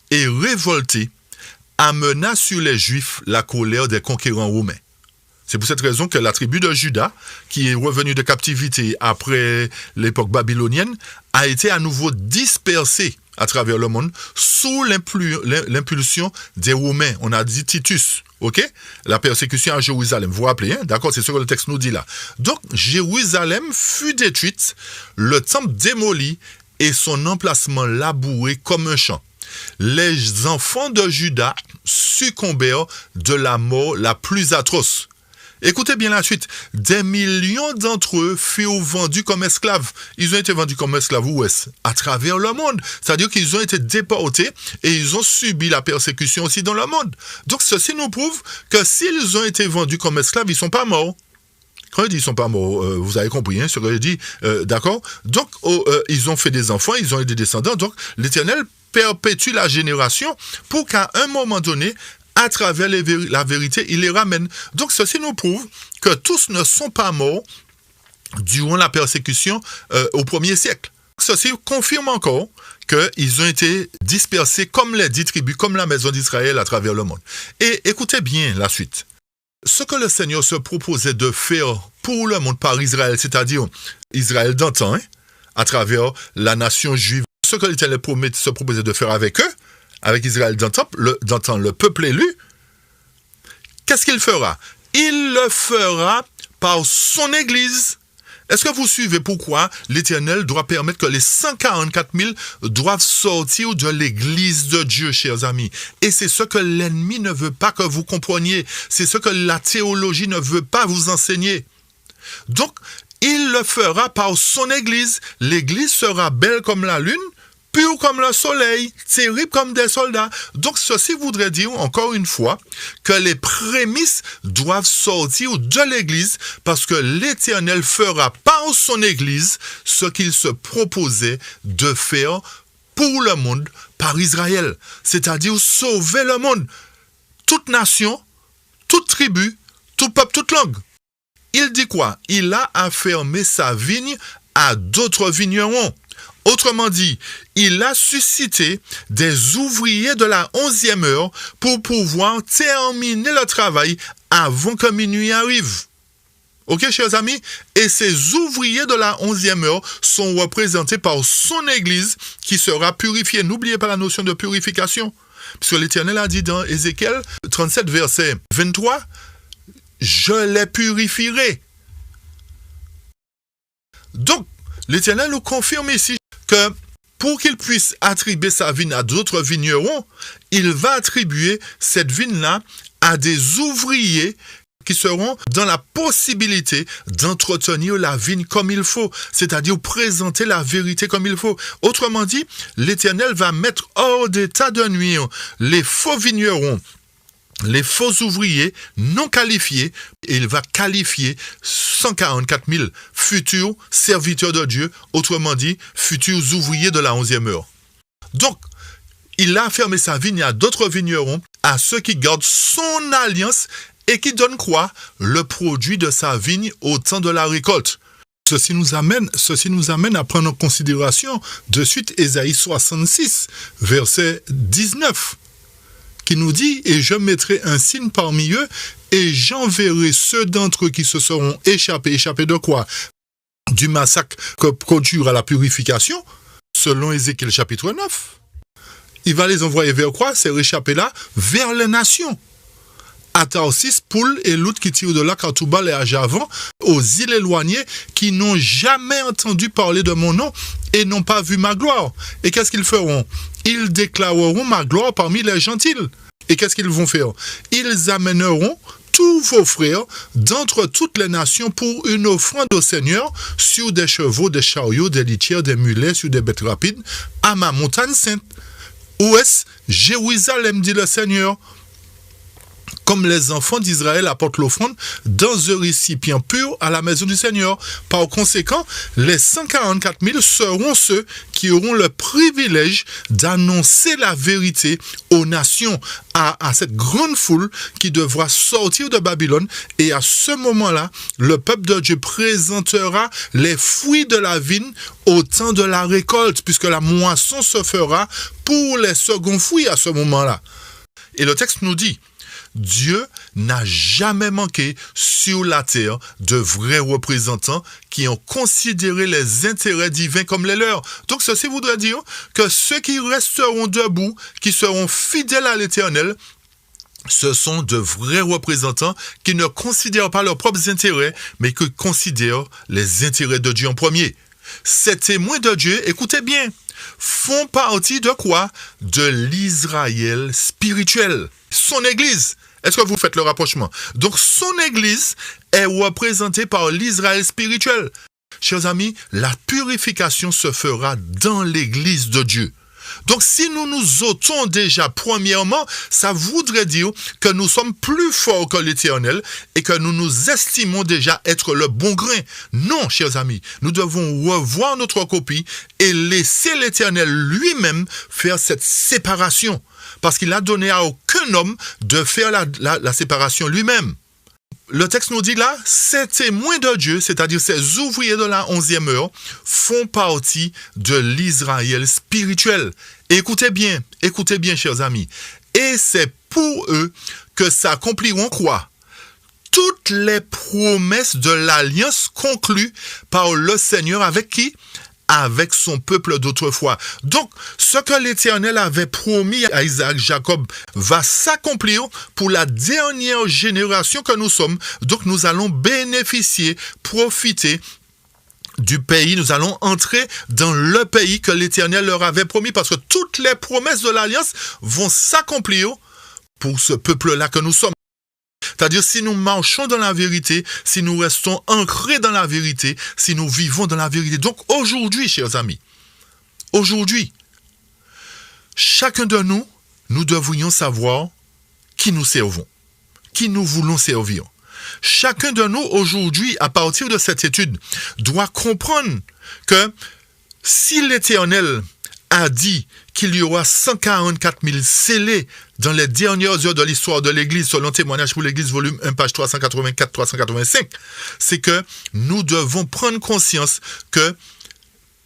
et révolté amena sur les Juifs la colère des conquérants romains. C'est pour cette raison que la tribu de Juda, qui est revenue de captivité après l'époque babylonienne, a été à nouveau dispersée à travers le monde sous l'impulsion des Romains. On a dit Titus, ok? La persécution à Jérusalem, vous vous rappelez, hein? D'accord, c'est ce que le texte nous dit là. Donc, Jérusalem fut détruite, le temple démoli et son emplacement labouré comme un champ. Les enfants de Juda succombèrent de la mort la plus atroce. Écoutez bien la suite. Des millions d'entre eux furent vendus comme esclaves. Ils ont été vendus comme esclaves où est-ce? À travers le monde. C'est-à-dire qu'ils ont été déportés et ils ont subi la persécution aussi dans le monde. Donc ceci nous prouve que s'ils ont été vendus comme esclaves, ils ne sont pas morts. Quand il dit ils ne sont pas morts, vous avez compris, hein, ce que je dis, d'accord? Donc ils ont fait des enfants, ils ont eu des descendants. Donc l'Éternel perpétue la génération pour qu'à un moment donné, à travers la vérité, il les ramène. Donc, ceci nous prouve que tous ne sont pas morts durant la persécution au 1er siècle. Ceci confirme encore qu'ils ont été dispersés comme les 10 tribus, comme la maison d'Israël à travers le monde. Et écoutez bien la suite. Ce que le Seigneur se proposait de faire pour le monde par Israël, c'est-à-dire Israël d'antan, hein, à travers la nation juive, ce que l'Éternel se proposait de faire avec eux, avec Israël d'antan, le peuple élu, qu'est-ce qu'il fera? Il le fera par son Église. Est-ce que vous suivez pourquoi l'Éternel doit permettre que les 144 000 doivent sortir de l'Église de Dieu, chers amis? Et c'est ce que l'ennemi ne veut pas que vous compreniez. C'est ce que la théologie ne veut pas vous enseigner. Donc, il le fera par son Église. L'Église sera belle comme la lune, pur comme le soleil, terrible comme des soldats. Donc ceci voudrait dire, encore une fois, que les prémices doivent sortir de l'Église parce que l'Éternel fera par son Église ce qu'il se proposait de faire pour le monde par Israël, c'est-à-dire sauver le monde, toute nation, toute tribu, tout peuple, toute langue. Il dit quoi? Il a affermé sa vigne à d'autres vignerons. Autrement dit, il a suscité des ouvriers de la 11e heure pour pouvoir terminer le travail avant que minuit arrive. Ok, chers amis? Et ces ouvriers de la 11e heure sont représentés par son Église qui sera purifiée. N'oubliez pas la notion de purification. Puisque l'Éternel a dit dans Ézéchiel 37, verset 23, « Je les purifierai. » Donc, l'Éternel nous confirme ici que pour qu'il puisse attribuer sa vigne à d'autres vignerons, il va attribuer cette vigne-là à des ouvriers qui seront dans la possibilité d'entretenir la vigne comme il faut, c'est-à-dire présenter la vérité comme il faut. Autrement dit, l'Éternel va mettre hors d'état de nuire les faux vignerons, les faux ouvriers non qualifiés, et il va qualifier 144 000 futurs serviteurs de Dieu, autrement dit, futurs ouvriers de la 11e heure. Donc, il a fermé sa vigne à d'autres vignerons, à ceux qui gardent son alliance et qui donnent quoi? Le produit de sa vigne au temps de la récolte. Ceci nous amène à prendre en considération de suite Ésaïe 66, verset 19. Qui nous dit « Et je mettrai un signe parmi eux, et j'enverrai ceux d'entre eux qui se seront échappés. » Échappés de quoi? Du massacre que produira la purification, selon Ézéchiel chapitre 9. Il va les envoyer vers quoi? Ces réchappés-là, vers les nations. À Tarsis, Poul et Lout qui tirent de là, Kartoubal et à Javan, aux îles éloignées, qui n'ont jamais entendu parler de mon nom et n'ont pas vu ma gloire. Et qu'est-ce qu'ils feront? Ils déclareront ma gloire parmi les gentils. Et qu'est-ce qu'ils vont faire? Ils amèneront tous vos frères d'entre toutes les nations pour une offrande au Seigneur sur des chevaux, des chariots, des litières, des mulets, sur des bêtes rapides, à ma montagne sainte. Où est-ce? Jérusalem, dit le Seigneur. Comme les enfants d'Israël apportent l'offrande dans un récipient pur à la maison du Seigneur. Par conséquent, les 144 000 seront ceux qui auront le privilège d'annoncer la vérité aux nations, à cette grande foule qui devra sortir de Babylone. Et à ce moment-là, le peuple de Dieu présentera les fruits de la vigne au temps de la récolte, puisque la moisson se fera pour les seconds fruits à ce moment-là. Et le texte nous dit, Dieu n'a jamais manqué sur la terre de vrais représentants qui ont considéré les intérêts divins comme les leurs. Donc ceci voudrait dire que ceux qui resteront debout, qui seront fidèles à l'Éternel, ce sont de vrais représentants qui ne considèrent pas leurs propres intérêts, mais qui considèrent les intérêts de Dieu en premier. Ces témoins de Dieu, écoutez bien, font partie de quoi? De l'Israël spirituel. Son Église. Est-ce que vous faites le rapprochement? Donc, son Église est représentée par l'Israël spirituel. Chers amis, la purification se fera dans l'Église de Dieu. Donc, si nous nous ôtons déjà, premièrement, ça voudrait dire que nous sommes plus forts que l'Éternel et que nous nous estimons déjà être le bon grain. Non, chers amis, nous devons revoir notre copie et laisser l'Éternel lui-même faire cette séparation. Parce qu'il n'a donné à aucun homme de faire la séparation lui-même. Le texte nous dit là, ces témoins de Dieu, c'est-à-dire ces ouvriers de la 11e heure, font partie de l'Israël spirituel. Écoutez bien, chers amis. Et c'est pour eux que s'accompliront quoi? Toutes les promesses de l'alliance conclue par le Seigneur avec qui? Avec son peuple d'autrefois. Donc, ce que l'Éternel avait promis à Isaac, Jacob, va s'accomplir pour la dernière génération que nous sommes. Donc, nous allons bénéficier, profiter du pays. Nous allons entrer dans le pays que l'Éternel leur avait promis parce que toutes les promesses de l'Alliance vont s'accomplir pour ce peuple-là que nous sommes. C'est-à-dire, si nous marchons dans la vérité, si nous restons ancrés dans la vérité, si nous vivons dans la vérité. Donc, aujourd'hui, chers amis, aujourd'hui, chacun de nous, nous devrions savoir qui nous servons, qui nous voulons servir. Chacun de nous, aujourd'hui, à partir de cette étude, doit comprendre que si l'Éternel a dit qu'il y aura 144 000 scellés dans les dernières heures de l'histoire de l'Église, selon Témoignage pour l'Église, volume 1, page 384-385, c'est que nous devons prendre conscience que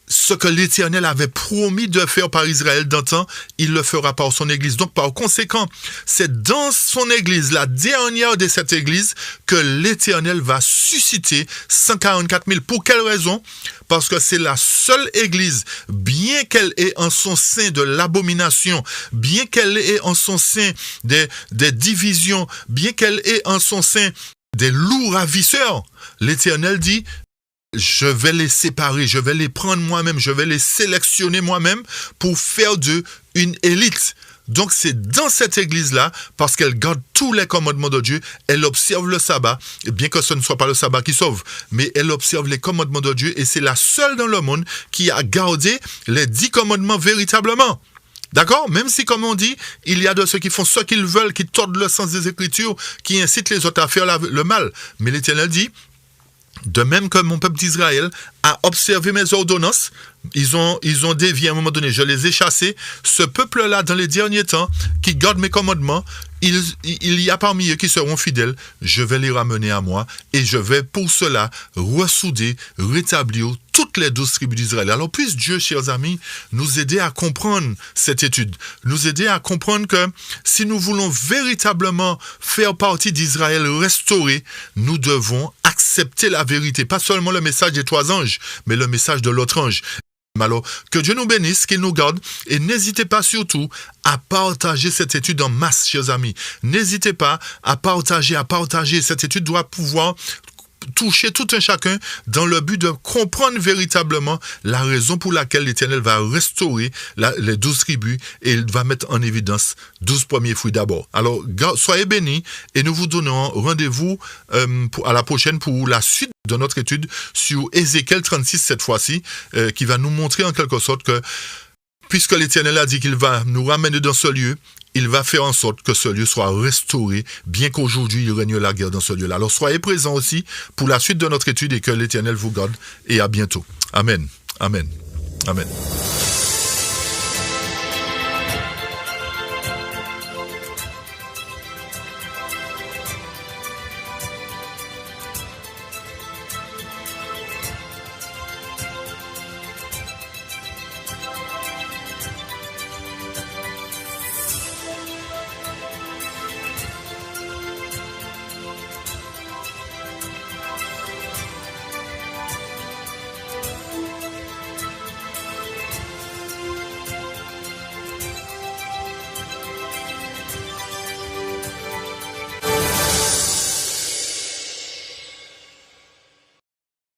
ce que l'Éternel avait promis de faire par Israël d'antan, il le fera par son Église. Donc, par conséquent, c'est dans son Église, la dernière de cette Église, que l'Éternel va susciter 144 000. Pour quelle raison? Parce que c'est la seule Église, bien qu'elle ait en son sein de l'abomination, bien qu'elle ait en son sein des divisions, bien qu'elle ait en son sein des loups ravisseurs, l'Éternel dit: je vais les séparer, je vais les prendre moi-même, je vais les sélectionner moi-même pour faire d'eux une élite. Donc c'est dans cette église-là, parce qu'elle garde tous les commandements de Dieu, elle observe le sabbat, et bien que ce ne soit pas le sabbat qui sauve, mais elle observe les commandements de Dieu, et c'est la seule dans le monde qui a gardé les 10 commandements véritablement. D'accord? Même si, comme on dit, il y a de ceux qui font ce qu'ils veulent, qui tordent le sens des Écritures, qui incitent les autres à faire le mal. Mais l'Éternel dit: de même que mon peuple d'Israël a observé mes ordonnances, ils ont dévié à un moment donné, je les ai chassés. Ce peuple-là, dans les derniers temps, qui garde mes commandements, il y a parmi eux qui seront fidèles. Je vais les ramener à moi et je vais pour cela ressouder, rétablir toutes les 12 tribus d'Israël. Alors puisse Dieu, chers amis, nous aider à comprendre cette étude, nous aider à comprendre que si nous voulons véritablement faire partie d'Israël restauré, nous devons accepter la vérité, pas seulement le message des 3 anges, mais le message de l'autre ange. Alors, que Dieu nous bénisse, qu'il nous garde, et n'hésitez pas surtout à partager cette étude en masse, chers amis. N'hésitez pas à partager. Cette étude doit pouvoir toucher tout un chacun dans le but de comprendre véritablement la raison pour laquelle l'Éternel va restaurer les 12 tribus et il va mettre en évidence 12 premiers fruits d'abord. Alors, soyez bénis et nous vous donnons rendez-vous à la prochaine pour la suite de notre étude sur Ézéchiel 36 cette fois-ci, qui va nous montrer en quelque sorte que puisque l'Éternel a dit qu'il va nous ramener dans ce lieu, il va faire en sorte que ce lieu soit restauré, bien qu'aujourd'hui il règne la guerre dans ce lieu-là. Alors soyez présents aussi pour la suite de notre étude et que l'Éternel vous garde et à bientôt. Amen. Amen. Amen.